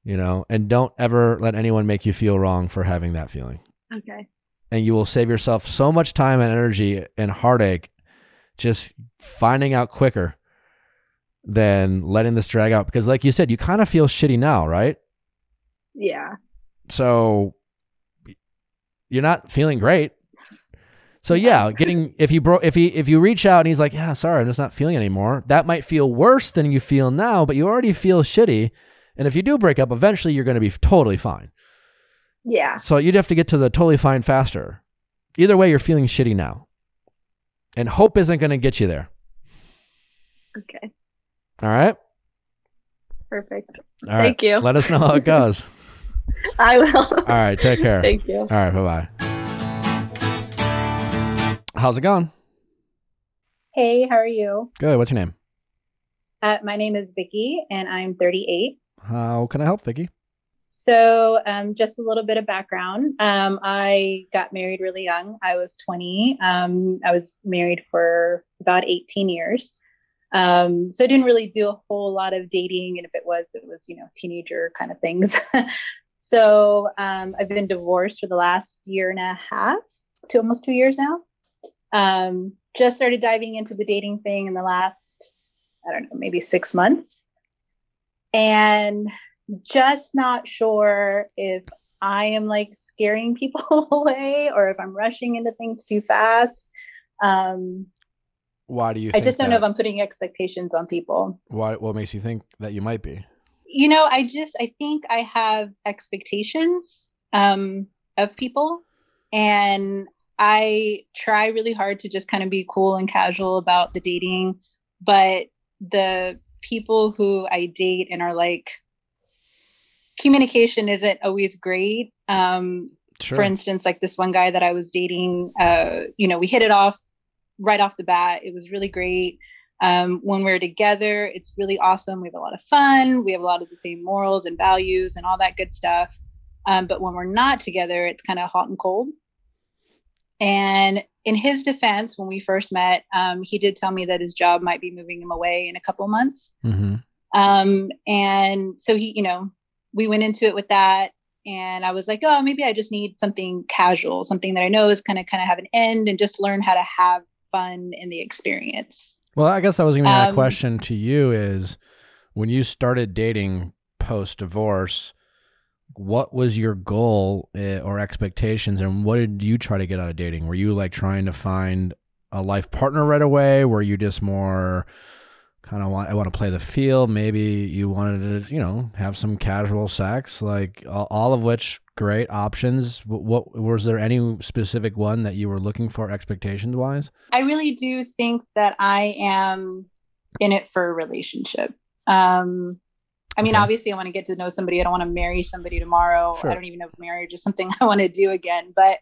you know, and don't ever let anyone make you feel wrong for having that feeling. Okay. And you will save yourself so much time and energy and heartache just finding out quicker than letting this drag out. Because like you said, you kind of feel shitty now, right? Yeah. So you're not feeling great. So yeah, if you reach out and he's like, yeah, sorry, I'm just not feeling anymore. That might feel worse than you feel now, but you already feel shitty. And if you do break up, eventually you're going to be totally fine. Yeah. So you'd have to get to the totally fine faster. Either way, you're feeling shitty now. And hope isn't going to get you there. Okay. All right? Perfect. All right. Thank you. Let us know how it goes. I will. All right. Take care. Thank you. All right. Bye-bye. How's it going? Hey, how are you? Good. What's your name? My name is Vicky, and I'm 38. How can I help, Vicky? So just a little bit of background. I got married really young. I was 20. I was married for about 18 years. So I didn't really do a whole lot of dating. And if it was, you know, teenager kind of things. So I've been divorced for the last year and a half to almost 2 years now. Just started diving into the dating thing in the last, I don't know, maybe 6 months. And just not sure if I am like scaring people away or if I'm rushing into things too fast. Why do you I just don't know if I'm putting expectations on people. What makes you think that you might be? You know, I think I have expectations of people, and I try really hard to just kind of be cool and casual about the dating, but the people who I date and are like, communication isn't always great. Sure. For instance, like this one guy that I was dating, we hit it off right off the bat. It was really great. When we're together, it's really awesome. We have a lot of fun. We have a lot of the same morals and values and all that good stuff. But when we're not together, it's kind of hot and cold. And in his defense, when we first met, he did tell me that his job might be moving him away in a couple of months. Mm-hmm. And so we went into it with that. And I was like, oh, maybe I just need something casual, something that I know is kind of have an end, and just learn how to have fun in the experience. Well, I guess I was going to ask a question to you is, when you started dating post-divorce, what was your goal or expectations, and what did you try to get out of dating? Were you like trying to find a life partner right away? Were you just more kind of I want to play the field? Maybe you wanted to, have some casual sex, like all of which great options. What was there any specific one that you were looking for expectations wise? I really do think that I am in it for a relationship. Obviously I want to get to know somebody. I don't want to marry somebody tomorrow. Sure. I don't even know if marriage is something I want to do again, but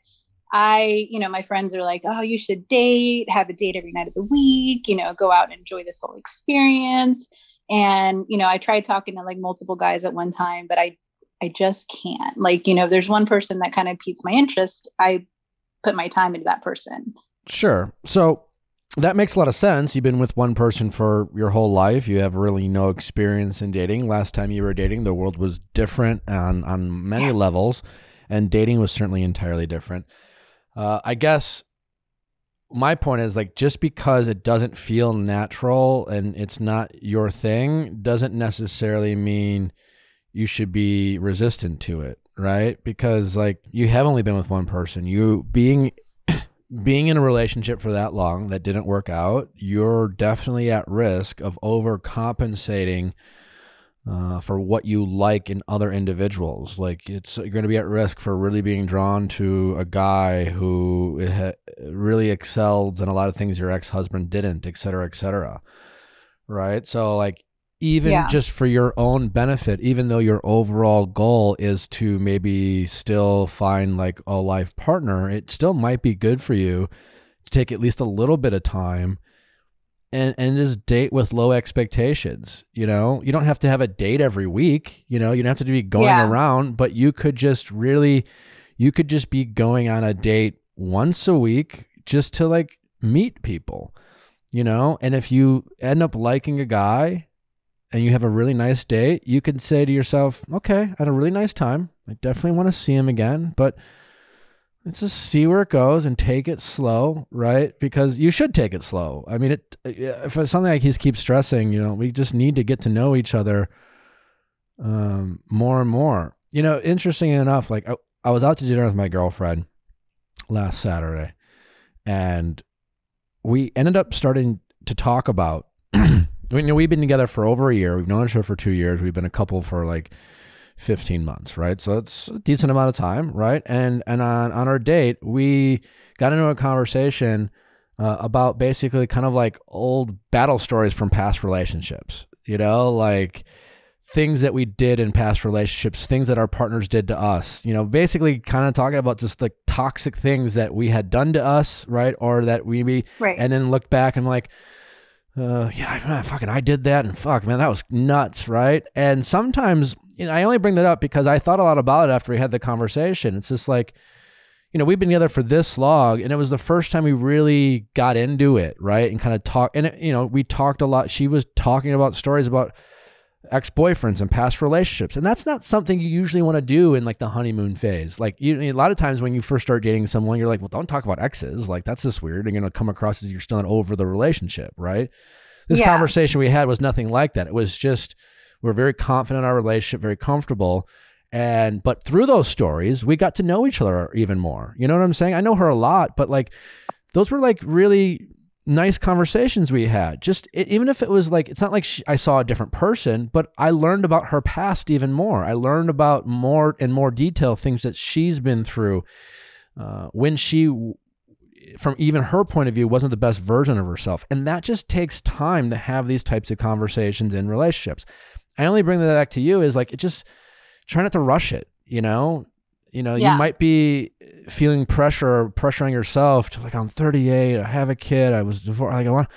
my friends are like, oh, you should date, have a date every night of the week, go out and enjoy this whole experience. And, I tried talking to like multiple guys at one time, but I just can't. Like, there's one person that kind of piques my interest. I put my time into that person. Sure. So that makes a lot of sense. You've been with one person for your whole life. You have really no experience in dating. Last time you were dating, the world was different on many levels, and dating was certainly entirely different. I guess my point is, like, just because it doesn't feel natural and it's not your thing doesn't necessarily mean you should be resistant to it, right? Because like, you have only been with one person. You being in a relationship for that long that didn't work out, you're definitely at risk of overcompensating for what you like in other individuals. Like, you're going to be at risk for really being drawn to a guy who really excelled in a lot of things your ex-husband didn't, et cetera, right? So like, even just for your own benefit, even though your overall goal is to maybe still find like a life partner, it still might be good for you to take at least a little bit of time and just date with low expectations. You don't have to have a date every week. You don't have to be going around, but you could just be going on a date once a week just to like meet people, and if you end up liking a guy and you have a really nice date, you can say to yourself, okay, I had a really nice time. I definitely want to see him again, but let's just see where it goes and take it slow, right? Because you should take it slow. I mean, if it's something like he keeps stressing, we just need to get to know each other more and more. Interesting enough, like I was out to dinner with my girlfriend last Saturday, and we ended up starting to talk about, we've been together for over a year. We've known each other for 2 years. We've been a couple for like 15 months, right? So it's a decent amount of time, right? And on our date, we got into a conversation about basically kind of like old battle stories from past relationships, like things that we did in past relationships, things that our partners did to us, basically kind of talking about just like toxic things that we had done to us, right? Or that right. And then look back and like, I did that, and fuck, man, that was nuts, right? And sometimes, I only bring that up because I thought a lot about it after we had the conversation. It's just like, we've been together for this long, and it was the first time we really got into it, right? And kind of talk, and we talked a lot. She was talking about stories about ex-boyfriends and past relationships, and that's not something you usually want to do in like the honeymoon phase. Like, a lot of times when you first start dating someone, you're like, well, don't talk about exes, like that's just weird, and come across as you're still not over the relationship, right? This conversation we had was nothing like that. It was just, we're very confident in our relationship, very comfortable, but through those stories we got to know each other even more. You know what I'm saying? I know her a lot, but like, those were like really nice conversations we had. Even if it was like, it's not like I saw a different person, but I learned about her past even more. I learned about more and more detail things that she's been through when she from even her point of view, wasn't the best version of herself. And that just takes time to have these types of conversations in relationships. I only bring that back to you is like, it just try not to rush it, you know? You might be feeling pressuring yourself to like, I'm 38, I have a kid, I was divorced. Like,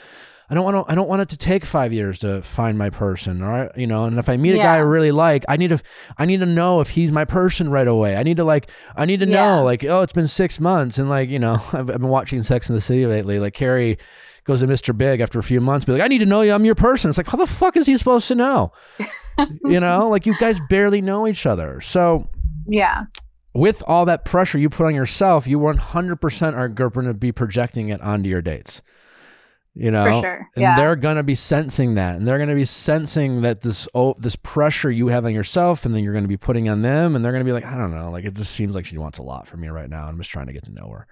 I don't want it to take 5 years to find my person. All right. And if I meet a guy I really like, I need to know if he's my person right away. I need to know like, oh, it's been 6 months. And like, I've been watching Sex and the City lately. Like Carrie goes to Mr. Big after a few months, be like, I need to know you. I'm your person. It's like, how the fuck is he supposed to know? Like you guys barely know each other. So yeah. With all that pressure you put on yourself, you 100% are going to be projecting it onto your dates. For sure. And they're going to be sensing that. And they're going to be sensing that this pressure you have on yourself, and then you're going to be putting on them, and they're going to be like, I don't know, like it just seems like she wants a lot from me right now. I'm just trying to get to know her.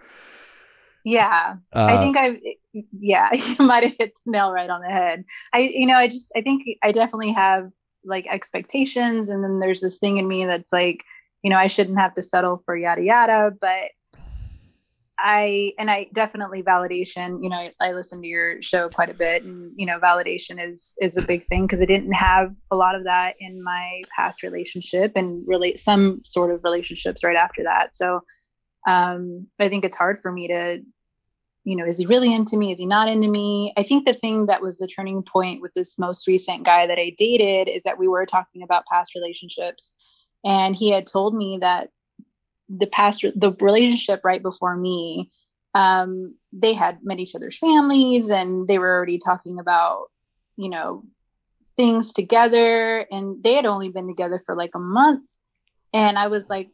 Yeah. I think you might have hit the nail right on the head. I think I definitely have like expectations, and then there's this thing in me that's like, I shouldn't have to settle for yada yada, but I definitely validation, I listen to your show quite a bit, and, validation is a big thing, because I didn't have a lot of that in my past relationship, and really some sort of relationships right after that. So, I think it's hard for me to, is he really into me? Is he not into me? I think the thing that was the turning point with this most recent guy that I dated is that we were talking about past relationships, and he had told me that the relationship right before me, they had met each other's families, and they were already talking about, things together, and they had only been together for like a month. And I was like,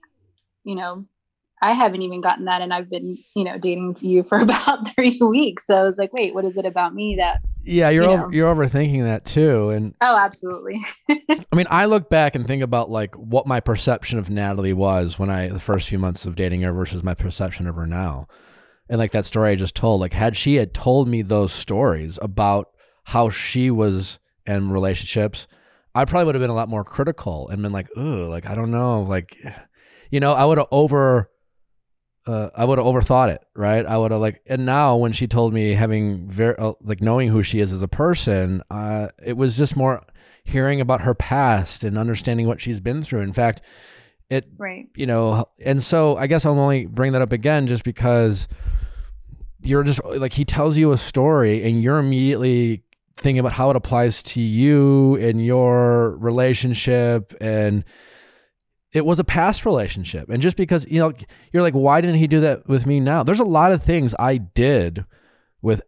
I haven't even gotten that. And I've been, dating you for about 3 weeks. So I was like, wait, what is it about me that, you're overthinking that too. And oh, absolutely. I mean, I look back and think about like what my perception of Natalie was the first few months of dating her versus my perception of her now. And like that story I just told, like had she had told me those stories about how she was in relationships, I probably would have been a lot more critical and been like, ooh, like, I don't know. Like, I would have overthought it, right? I would have and now when she told me having knowing who she is as a person, it was just more hearing about her past and understanding what she's been through. In fact, right. And so I guess I'll only bring that up again just because you're just like, he tells you a story and you're immediately thinking about how it applies to you and your relationship, and it was a past relationship. And just because, you're like, why didn't he do that with me now? There's a lot of things I did with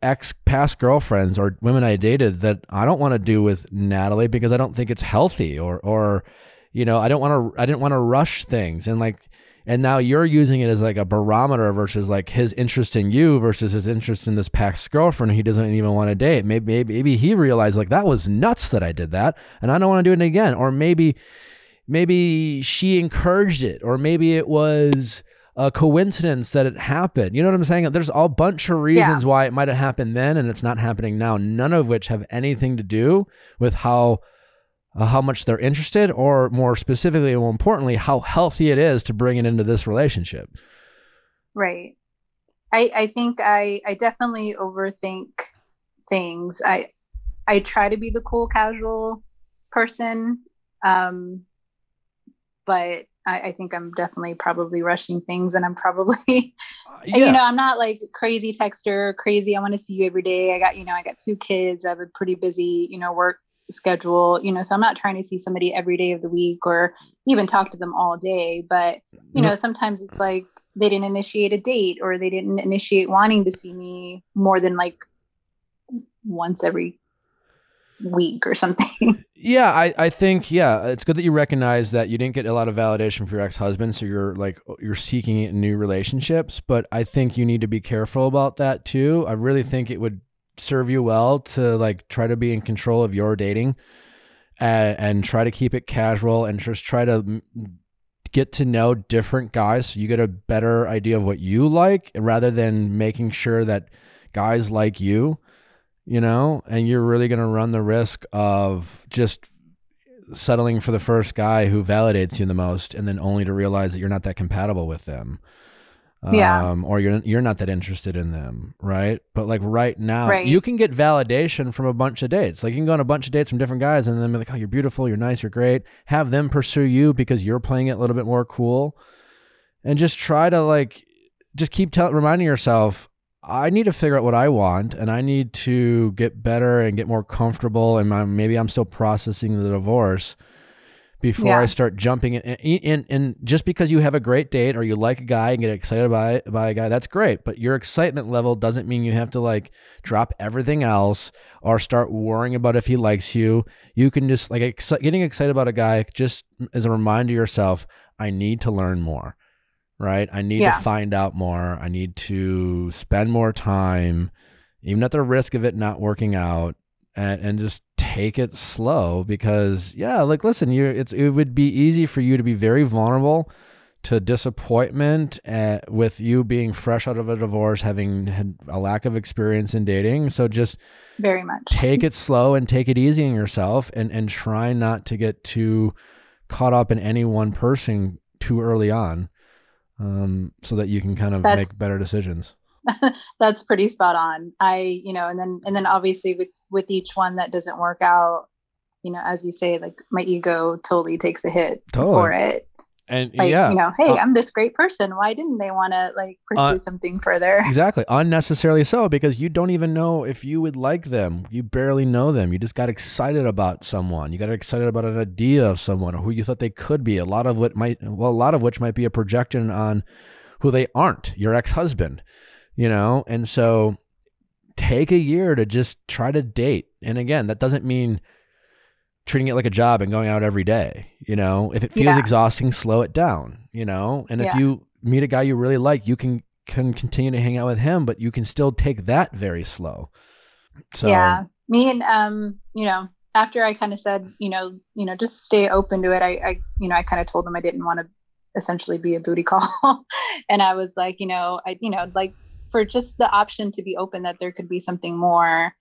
past girlfriends or women I dated that I don't want to do with Natalie because I don't think it's healthy or I didn't want to rush things. And now you're using it as like a barometer versus like his interest in you versus his interest in this past girlfriend he doesn't even want to date. Maybe he realized like that was nuts that I did that and I don't want to do it again. Or maybe she encouraged it, or maybe it was a coincidence that it happened. You know what I'm saying? There's a bunch of reasons why it might have happened then and it's not happening now, none of which have anything to do with how much they're interested, or more specifically, more importantly, how healthy it is to bring it into this relationship. Right. I think I definitely overthink things. I try to be the cool, casual person. But I think I'm definitely probably rushing things, and I'm probably, I'm not like crazy texter, crazy. I want to see you every day. I got 2 kids. I have a pretty busy, work schedule, so I'm not trying to see somebody every day of the week or even talk to them all day. But, sometimes it's like they didn't initiate a date, or they didn't initiate wanting to see me more than like once every week or something. Yeah, I think, it's good that you recognize that you didn't get a lot of validation for your ex-husband, so you're seeking it in new relationships, but I think you need to be careful about that too. I really think it would serve you well to like try to be in control of your dating and try to keep it casual and just try to get to know different guys so you get a better idea of what you like, rather than making sure that guys like you. And you're really going to run the risk of just settling for the first guy who validates you the most, and then only to realize that you're not that compatible with them. or you're not that interested in them, right? But like right now, Right. you can get validation from a bunch of dates. Like you can go on a bunch of dates from different guys and then be like, oh, you're beautiful, you're nice, you're great. Have them pursue you because you're playing it a little bit more cool. And just try to like, just keep reminding yourself, I need to figure out what I want and I need to get better and get more comfortable. And maybe I'm still processing the divorce before I start jumping in. And just because you have a great date or you like a guy and get excited by a guy, that's great. But your excitement level doesn't mean you have to like drop everything else or start worrying about if he likes you. You can just like getting excited about a guy just as a reminder to yourself, I need to learn more, right? I need to find out more. I need to spend more time, even at the risk of it not working out, and just take it slow because like listen, it would be easy for you to be very vulnerable to disappointment with you being fresh out of a divorce, having had a lack of experience in dating. So just very much take it slow and take it easy on yourself and try not to get too caught up in any one person too early on, so that you can kind of make better decisions. That's pretty spot on. And then obviously with each one that doesn't work out, as you say, like my ego totally takes a hit for it. And hey, I'm this great person. Why didn't they want to like pursue something further? Exactly. Unnecessarily so, because you don't even know if you would like them. You barely know them. You just got excited about someone. You got excited about an idea of someone or who you thought they could be. A lot of which might be a projection on who they aren't, your ex-husband, And so take a year to just try to date. And again, that doesn't mean treating it like a job and going out every day. If it feels exhausting, slow it down, and if you meet a guy you really like, you can continue to hang out with him, but you can still take that very slow. So me and, after I kind of said, just stay open to it. I kind of told him I didn't want to essentially be a booty call. And I was like, like for just the option to be open that there could be something more.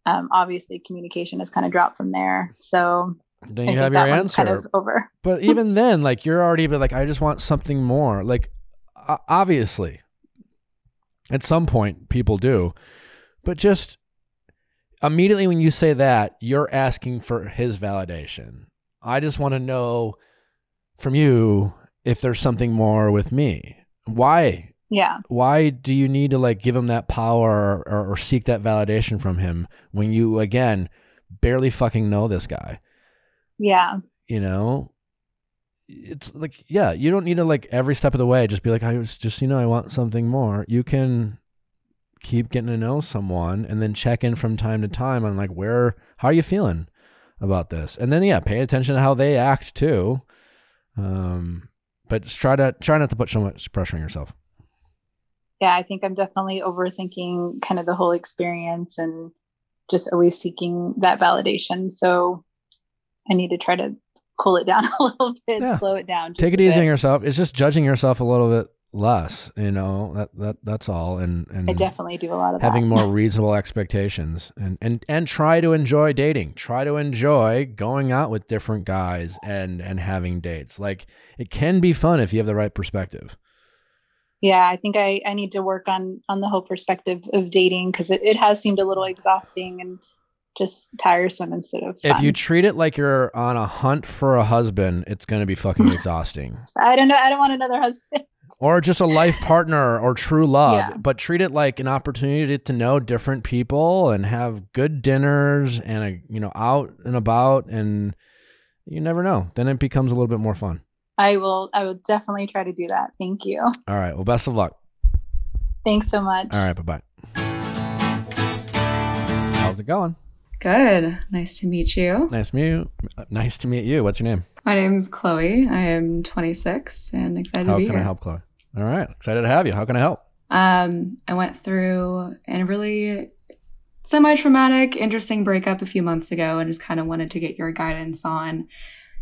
Obviously communication has kind of dropped from there. So then you have your answer kind of over. But even then, like you're already like, I just want something more. Like obviously at some point people do, but just immediately when you say that, you're asking for his validation. I just want to know from you if there's something more with me. Why? Yeah. Why do you need to like give him that power or seek that validation from him when you, again, barely fucking know this guy? Yeah. It's like, you don't need to like every step of the way just be like, I was just, I want something more. You can keep getting to know someone and then check in from time to time on like, how are you feeling about this? And then, pay attention to how they act too. But just try not to put so much pressure on yourself. Yeah, I think I'm definitely overthinking kind of the whole experience and just always seeking that validation. So I need to try to cool it down a little bit, slow it down. Take it easy on yourself. It's just judging yourself a little bit less, that's all. And I definitely do a lot of having that. more reasonable expectations and try to enjoy dating. Try to enjoy going out with different guys and having dates. Like it can be fun if you have the right perspective. Yeah, I think I need to work on the whole perspective of dating because it has seemed a little exhausting and just tiresome instead of fun. If you treat it like you're on a hunt for a husband, it's going to be fucking exhausting. I don't know. I don't want another husband. Or just a life partner or true love, but treat it like an opportunity to know different people and have good dinners and, out and about, and you never know. Then it becomes a little bit more fun. I will definitely try to do that. Thank you. All right. Well, best of luck. Thanks so much. All right. Bye-bye. How's it going? Good. Nice to meet you. Nice to meet you. Nice to meet you. What's your name? My name is Chloe. I am 26 and excited to be here. How can I help, Chloe? All right. Excited to have you. How can I help? I went through a really semi-traumatic, interesting breakup a few months ago and just kind of wanted to get your guidance on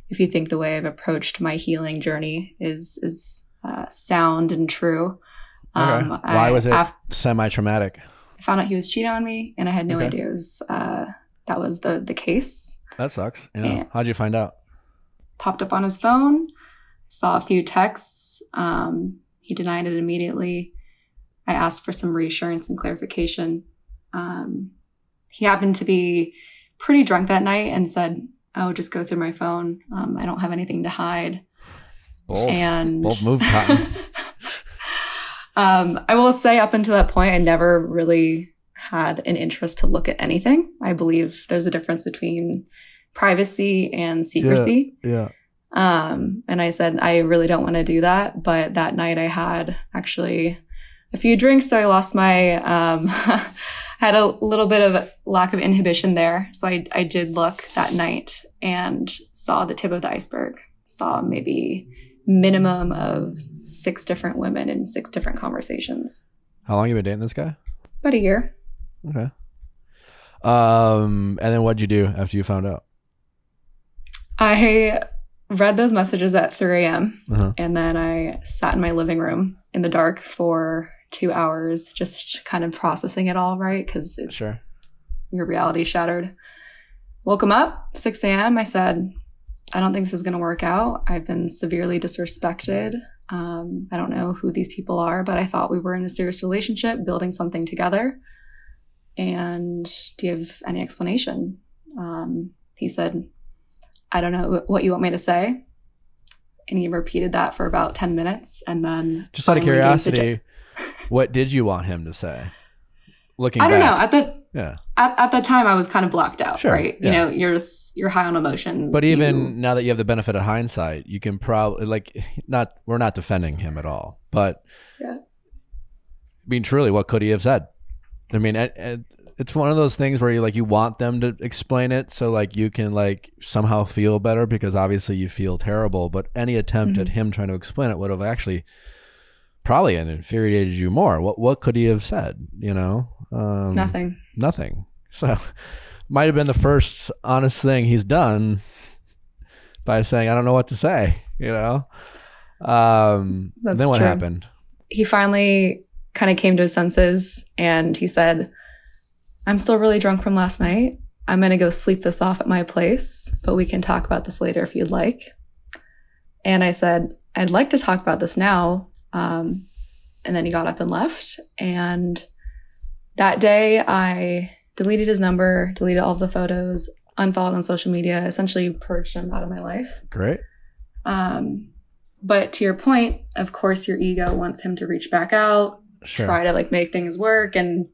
if you think the way I've approached my healing journey is sound and true. Okay. Why was it semi-traumatic? I found out he was cheating on me, and I had no idea that was the case. That sucks. Yeah. How'd you find out? Popped up on his phone, saw a few texts. He denied it immediately. I asked for some reassurance and clarification. He happened to be pretty drunk that night and said, "Oh, just go through my phone. I don't have anything to hide." Bold move, Cotton. I will say up until that point, I never really had an interest to look at anything. I believe there's a difference between privacy and secrecy. Yeah. And I said, I really don't want to do that. But that night I had actually a few drinks. So I lost my, had a little bit of lack of inhibition there. So I did look that night and saw the tip of the iceberg, saw maybe minimum of 6 different women in 6 different conversations. How long have you been dating this guy? About a year. Okay. And then what'd you do after you found out? I read those messages at 3 a.m. And then I sat in my living room in the dark for 2 hours, just kind of processing it all, right? Because it's your reality shattered. Woke him up 6 a.m. I said, I don't think this is going to work out. I've been severely disrespected. I don't know who these people are, but I thought we were in a serious relationship, building something together. And do you have any explanation? He said, I don't know what you want me to say. And he repeated that for about 10 minutes. And then just out of curiosity, what did you want him to say? Looking I don't back. know. At the time I was kind of blacked out, right? Yeah. You know, you're high on emotions. But even now that you have the benefit of hindsight, you can probably we're not defending him at all. But I mean, truly, what could he have said? I mean, it's one of those things where you want them to explain it so you can somehow feel better, because obviously you feel terrible. But any attempt at him trying to explain it would have actually probably infuriated you more. What could he have said? You know, nothing. So might have been the first honest thing he's done by saying, I don't know what to say. You know, then what happened? He finally kind of came to his senses and he said, I'm still really drunk from last night. I'm going to go sleep this off at my place, but we can talk about this later if you'd like. And I said, I'd like to talk about this now. And then he got up and left. And that day I deleted his number, deleted all of the photos, unfollowed on social media, essentially purged him out of my life. Great. But to your point, of course, your ego wants him to reach back out, try to make things work. And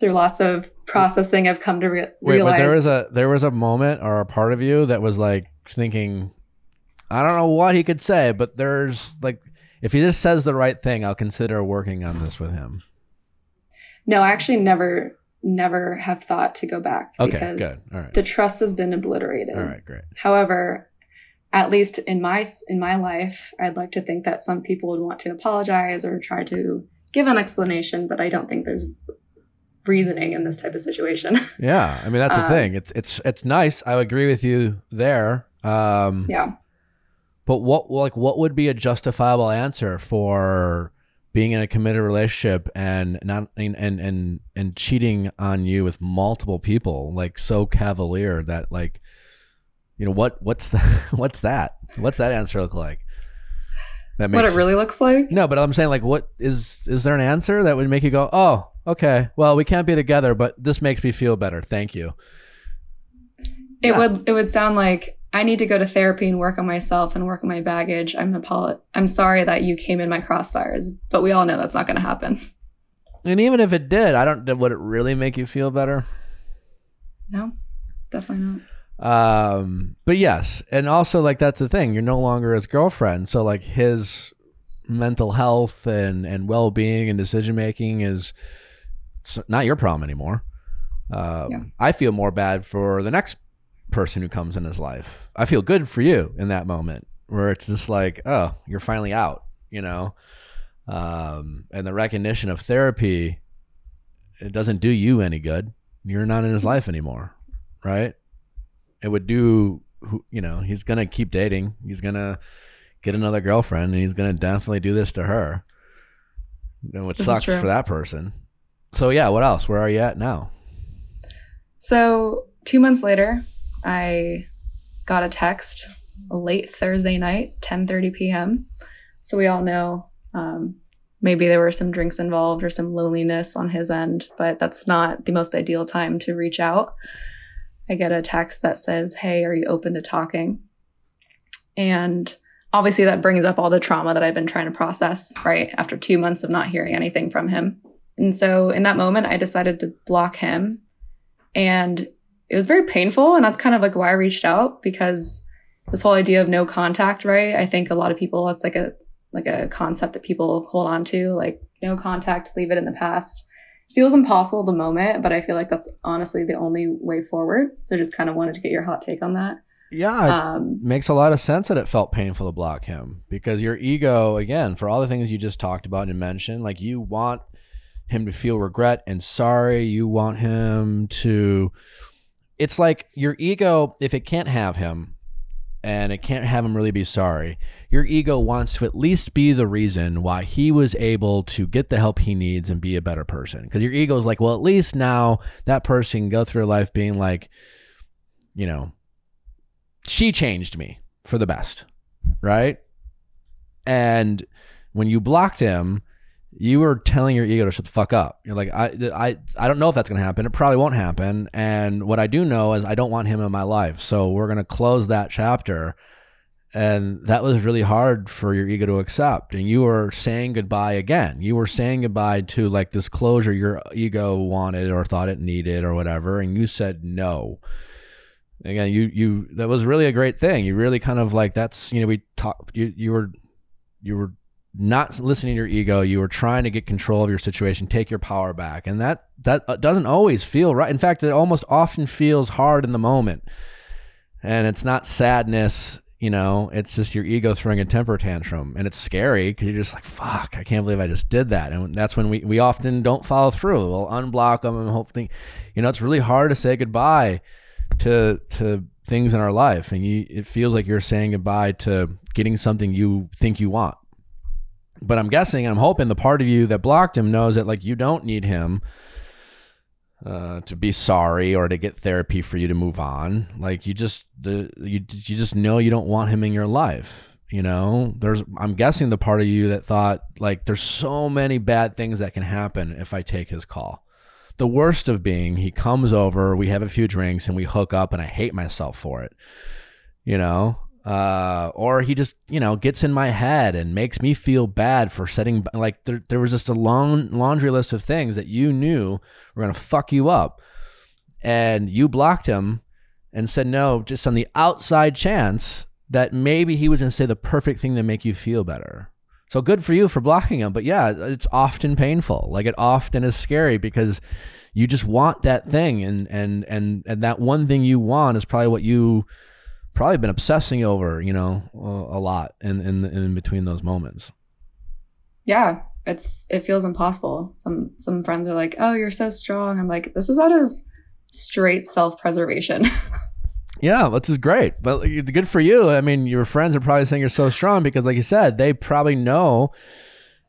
through lots of processing, I've come to realize. But there was a moment or a part of you that was thinking, I don't know what he could say, but there's if he just says the right thing, I'll consider working on this with him. No, I actually never have thought to go back. Okay, because good. All right. The trust has been obliterated. All right, great. However, at least in my life, I'd like to think that some people would want to apologize or try to give an explanation, but I don't think there's reasoning in this type of situation. Yeah, I mean that's the thing. It's nice. I agree with you there. Yeah. But what would be a justifiable answer for being in a committed relationship and not and cheating on you with multiple people, so cavalier that what's that? What's that answer look like? What it really looks like? No, but I'm saying what is there an answer that would make you go, oh, okay, well, we can't be together, but this makes me feel better. Thank you. It would sound like I need to go to therapy and work on myself and work on my baggage. I'm sorry that you came in my crossfires, but we all know that's not going to happen. And even if it did, would it really make you feel better? No, definitely not. But yes, and also that's the thing. You're no longer his girlfriend, so his mental health and well-being and decision making is not your problem anymore. I feel more bad for the next person who comes in his life. I feel good for you in that moment where it's just oh, you're finally out, you know. And the recognition of therapy, it doesn't do you any good. You're not in his life anymore, right? It would do, he's going to keep dating. He's going to get another girlfriend and he's going to definitely do this to her. It sucks for that person. So yeah, what else? Where are you at now? So 2 months later, I got a text late Thursday night, 10:30 p.m. So we all know Maybe there were some drinks involved or some loneliness on his end, but that's not the most ideal time to reach out. I get a text that says, "Hey, are you open to talking?" And obviously that brings up all the trauma that I've been trying to process, right? After 2 months of not hearing anything from him. And so in that moment, I decided to block him. And it was very painful. And that's kind of like why I reached out, because this whole idea of no contact, right? I think a lot of people, it's like a concept that people hold on to, like no contact, leave it in the past. It feels impossible at the moment, but I feel like that's honestly the only way forward. So just kind of wanted to get your hot take on that. Yeah, it makes a lot of sense that it felt painful to block him, because your ego, again, for all the things you just talked about and mentioned, like you want him to feel regret and sorry. You want him to, it's like your ego, if it can't have him and it can't have him really be sorry, your ego wants to at least be the reason why he was able to get the help he needs and be a better person. Because your ego is like, well, at least now that person can go through life being like, you know, she changed me for the best, right? And when you blocked him, you were telling your ego to shut the fuck up. You're like, I don't know if that's going to happen. It probably won't happen. And what I do know is I don't want him in my life. So we're going to close that chapter. And that was really hard for your ego to accept. And you were saying goodbye again. You were saying goodbye to like this closure your ego wanted or thought it needed or whatever. And you said no. Again, you that was really a great thing. You really kind of like, that's, you know, we talked, you were not listening to your ego. You were trying to get control of your situation, take your power back. And that doesn't always feel right. In fact, it almost often feels hard in the moment. And it's not sadness, you know, it's just your ego throwing a temper tantrum. And it's scary because you're just like, fuck, I can't believe I just did that. And that's when we often don't follow through. We'll unblock them and hopefully, you know, it's really hard to say goodbye to things in our life. And it feels like you're saying goodbye to getting something you think you want. But I'm guessing, I'm hoping the part of you that blocked him knows that like you don't need him to be sorry or to get therapy for you to move on. Like you just know you don't want him in your life. You know, I'm guessing the part of you that thought like there's so many bad things that can happen if I take his call. The worst of being, he comes over, we have a few drinks and we hook up and I hate myself for it, you know? Or he just, you know, gets in my head and makes me feel bad for setting, like there was just a long laundry list of things that you knew were going to fuck you up. And you blocked him and said no, just on the outside chance that maybe he was going to say the perfect thing to make you feel better. So good for you for blocking him. But yeah, it's often painful. Like it often is scary because you just want that thing. And that one thing you want is probably what you probably been obsessing over, you know, a lot in between those moments. Yeah, it feels impossible. Some friends are like, "Oh, you're so strong." I'm like, this is out of straight self-preservation. Yeah, which is great. But good for you. I mean, your friends are probably saying you're so strong because, like you said, they probably know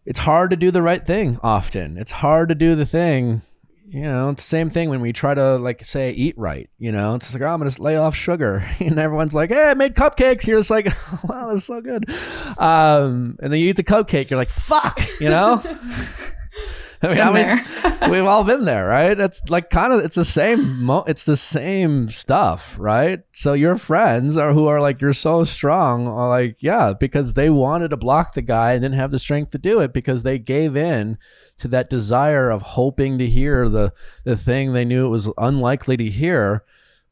it's hard to do the right thing often. It's hard to do the thing. You know, it's the same thing when we try to, like, say, eat right. You know, it's like, oh, I'm going to lay off sugar. And everyone's like, hey, I made cupcakes. You're just like, oh, wow, they're so good. And then you eat the cupcake. You're like, fuck, you know? I mean, we've all been there, right? It's like kind of, it's the same stuff, right? So your friends who are like, you're so strong, are like, yeah, because they wanted to block the guy and didn't have the strength to do it because they gave in to that desire of hoping to hear the thing they knew it was unlikely to hear,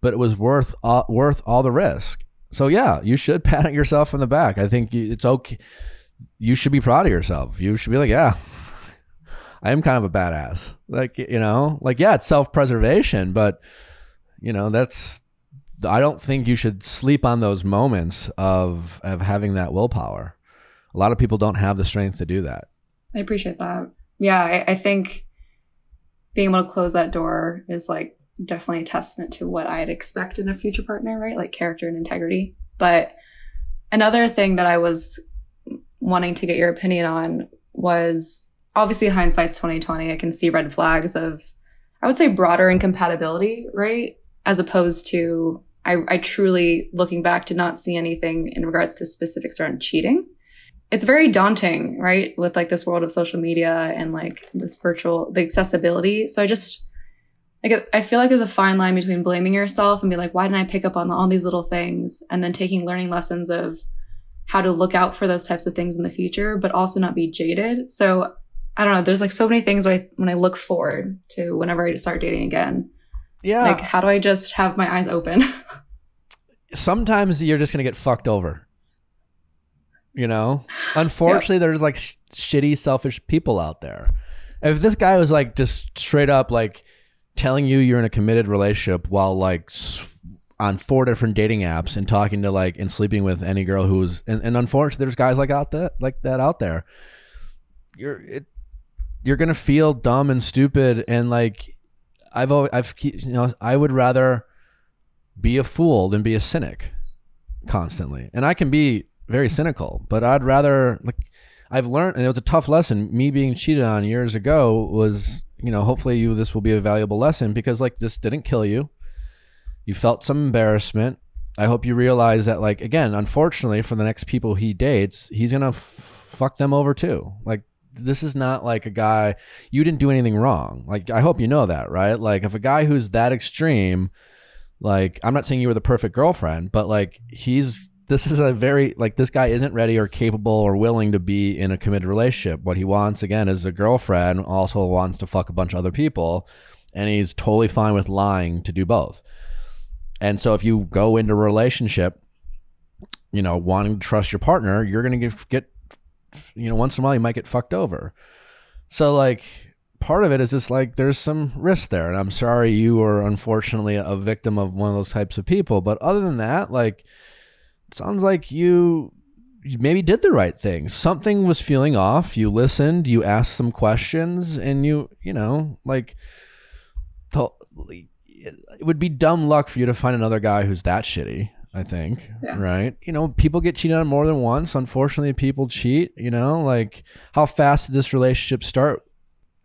but it was worth all the risk. So yeah, you should pat yourself on the back. I think it's okay. You should be proud of yourself. You should be like, yeah, I am kind of a badass. Like, you know, like, yeah, it's self-preservation, but you know, I don't think you should sleep on those moments of having that willpower. A lot of people don't have the strength to do that. I appreciate that. Yeah. I think being able to close that door is like definitely a testament to what I'd expect in a future partner, right? Like character and integrity. But another thing that I was wanting to get your opinion on was, obviously hindsight's 2020. I can see red flags of, I would say, broader incompatibility, right? As opposed to, I truly, looking back, did not see anything in regards to specifics around cheating. it's very daunting, right? With like this world of social media and like this the accessibility. So I feel like there's a fine line between blaming yourself and be like, why didn't I pick up on all these little things? And then taking learning lessons of how to look out for those types of things in the future, but also not be jaded. So I don't know. There's like so many things when I look forward to whenever I start dating again. Yeah. Like, how do I just have my eyes open? Sometimes you're just going to get fucked over. You know? Unfortunately, there's like shitty, selfish people out there. If this guy was like just straight up like telling you you're in a committed relationship while like on 4 different dating apps and talking to like and sleeping with any girl who's and unfortunately there's guys like that out there. You're gonna feel dumb and stupid, and like I've I would rather be a fool than be a cynic constantly, and I can be very cynical, but I'd rather like I've learned, and it was a tough lesson. Me being cheated on years ago was, hopefully this will be a valuable lesson, because like this didn't kill you. You felt some embarrassment. I hope you realize that, like, again, unfortunately for the next people he dates, he's going to fuck them over too. Like, this is not like a guy, you didn't do anything wrong. Like, I hope you know that, right? Like, if a guy who's that extreme, like, I'm not saying you were the perfect girlfriend, but like, this is a very, like, this guy isn't ready or capable or willing to be in a committed relationship. What he wants, again, is a girlfriend, also wants to fuck a bunch of other people, and he's totally fine with lying to do both. And so if you go into a relationship, wanting to trust your partner, you're going to get, once in a while you might get fucked over. So like part of it is just like, there's some risk there. And I'm sorry you were unfortunately a victim of one of those types of people. But other than that, like, it sounds like you maybe did the right thing. Something was feeling off. You listened, you asked some questions, and it would be dumb luck for you to find another guy who's that shitty, I think. Yeah. Right? People get cheated on more than once. Unfortunately, people cheat, like, how fast did this relationship start?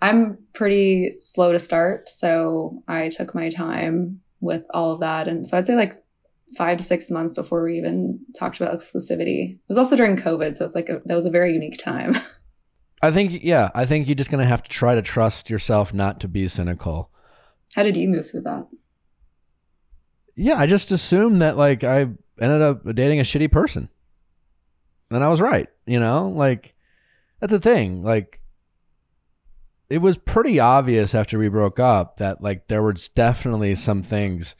I'm pretty slow to start, so I took my time with all of that. And so I'd say like 5 to 6 months before we even talked about exclusivity. It was also during COVID, so it's like that was a very unique time. I think you're just going to have to try to trust yourself not to be cynical. How did you move through that? Yeah, I just assumed that like I ended up dating a shitty person. And I was right, like that's the thing. Like it was pretty obvious after we broke up that like there was definitely some things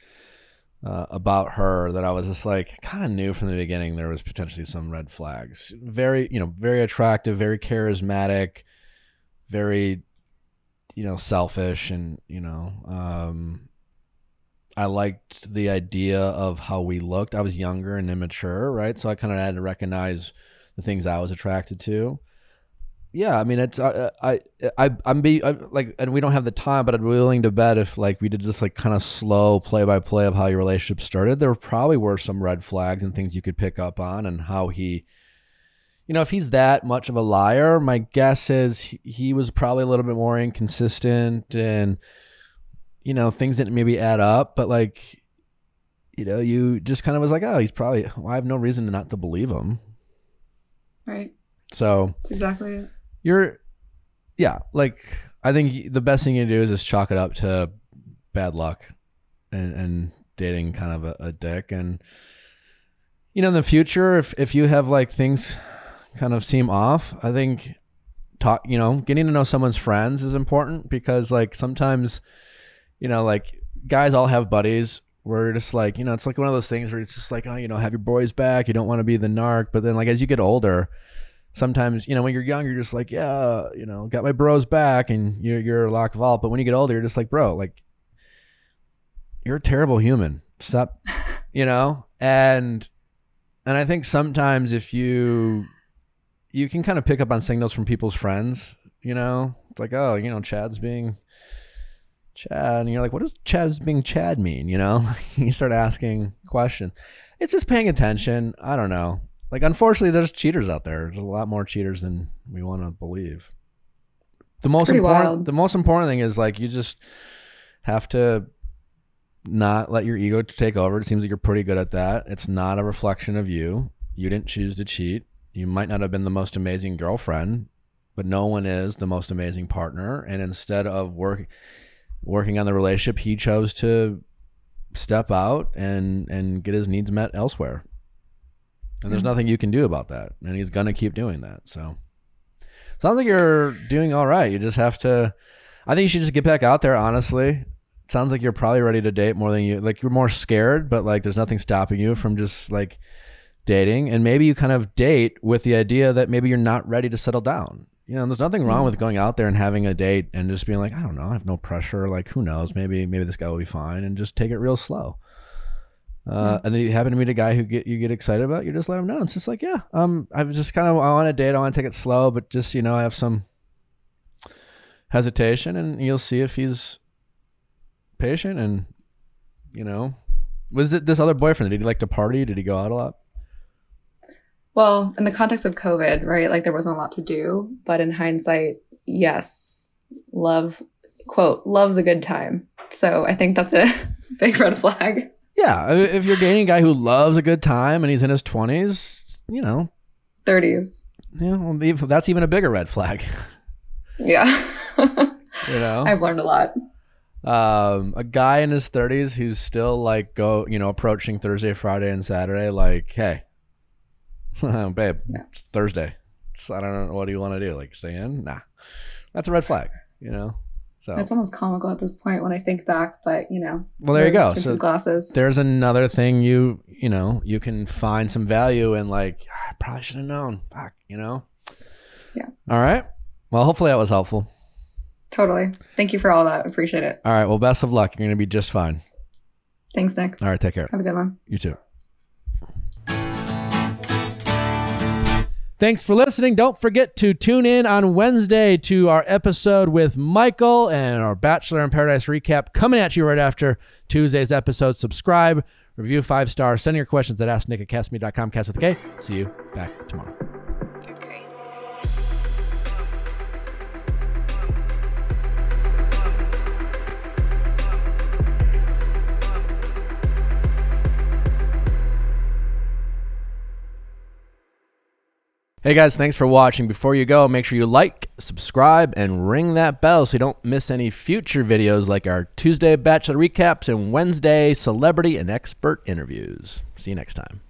about her that I was just like, kind of knew from the beginning there was potentially some red flags. Very, very attractive, very charismatic, very selfish, and I liked the idea of how we looked. I was younger and immature, right? So I kind of had to recognize the things I was attracted to. Yeah, I mean, it's I'm like, and we don't have the time, but I'd be willing to bet if like we did this like kind of slow play by play of how your relationship started, there probably were some red flags and things you could pick up on, and how he. If he's that much of a liar, my guess is he was probably a little bit more inconsistent, and, things didn't maybe add up, but like, you just kind of was like, oh, he's probably, well, I have no reason not to believe him. Right. So that's exactly it. Like, I think the best thing you can do is just chalk it up to bad luck and dating kind of a dick. And, in the future, if you have like things kind of seem off, I think getting to know someone's friends is important, because like sometimes, like guys all have buddies where just like, it's like one of those things where it's just like, oh, have your boys back. You don't want to be the narc. But then like, as you get older, sometimes, when you're young, you're just like, yeah, got my bros back, and you're a lock vault. But when you get older, you're just like, bro, like, you're a terrible human. Stop, and I think sometimes if you can kind of pick up on signals from people's friends, it's like, oh, Chad's being Chad. And you're like, what does Chad's being Chad mean? You start asking questions. It's just paying attention. I don't know. Like, unfortunately, there's cheaters out there. There's a lot more cheaters than we want to believe. The most important thing is like, you just have to not let your ego take over. It seems like you're pretty good at that. It's not a reflection of you. You didn't choose to cheat. You might not have been the most amazing girlfriend, but no one is the most amazing partner. And instead of working on the relationship, he chose to step out and get his needs met elsewhere. And there's nothing you can do about that. And he's going to keep doing that. So sounds like you're doing all right. You just have to, I think you should just get back out there, honestly. It sounds like you're probably ready to date more than you, like you're more scared, but like there's nothing stopping you from just like dating. And maybe you kind of date with the idea that maybe you're not ready to settle down. You know, there's nothing wrong with going out there and having a date and just being like, I don't know, I have no pressure. Like, who knows? Maybe this guy will be fine, and just take it real slow. And then you happen to meet a guy who you get excited about, you just let him know. It's just like, yeah, I've just kind of, I want to date. I want to take it slow, but just, you know, I have some hesitation, and you'll see if he's patient. And, you know, was it this other boyfriend? Did he like to party? Did he go out a lot? Well, in the context of COVID, right? Like there wasn't a lot to do, but in hindsight, yes, love's a good time. So I think that's a big red flag. Yeah, if you're dating a guy who loves a good time and he's in his 20s, you know. 30s. Yeah, well, that's even a bigger red flag. Yeah. You know? I've learned a lot. A guy in his 30s who's still like approaching Thursday, Friday, and Saturday, like, hey, babe, it's Thursday. So I don't know, what do you want to do? Like, stay in? Nah. That's a red flag, you know? So it's almost comical at this point when I think back, but you know. Well, there you go. So glasses. There's another thing you can find some value in, like, I probably should have known. Fuck, you know? Yeah. All right. Well, hopefully that was helpful. Totally. Thank you for all that. Appreciate it. All right. Well, best of luck. You're going to be just fine. Thanks, Nick. All right. Take care. Have a good one. You too. Thanks for listening. Don't forget to tune in on Wednesday to our episode with Michael and our Bachelor in Paradise recap coming at you right after Tuesday's episode. Subscribe, review 5 stars, send your questions at asknick@castme.com. Cast with a K. See you back tomorrow. Hey guys, thanks for watching. Before you go, make sure you like, subscribe, and ring that bell so you don't miss any future videos like our Tuesday Bachelor recaps and Wednesday celebrity and expert interviews. See you next time.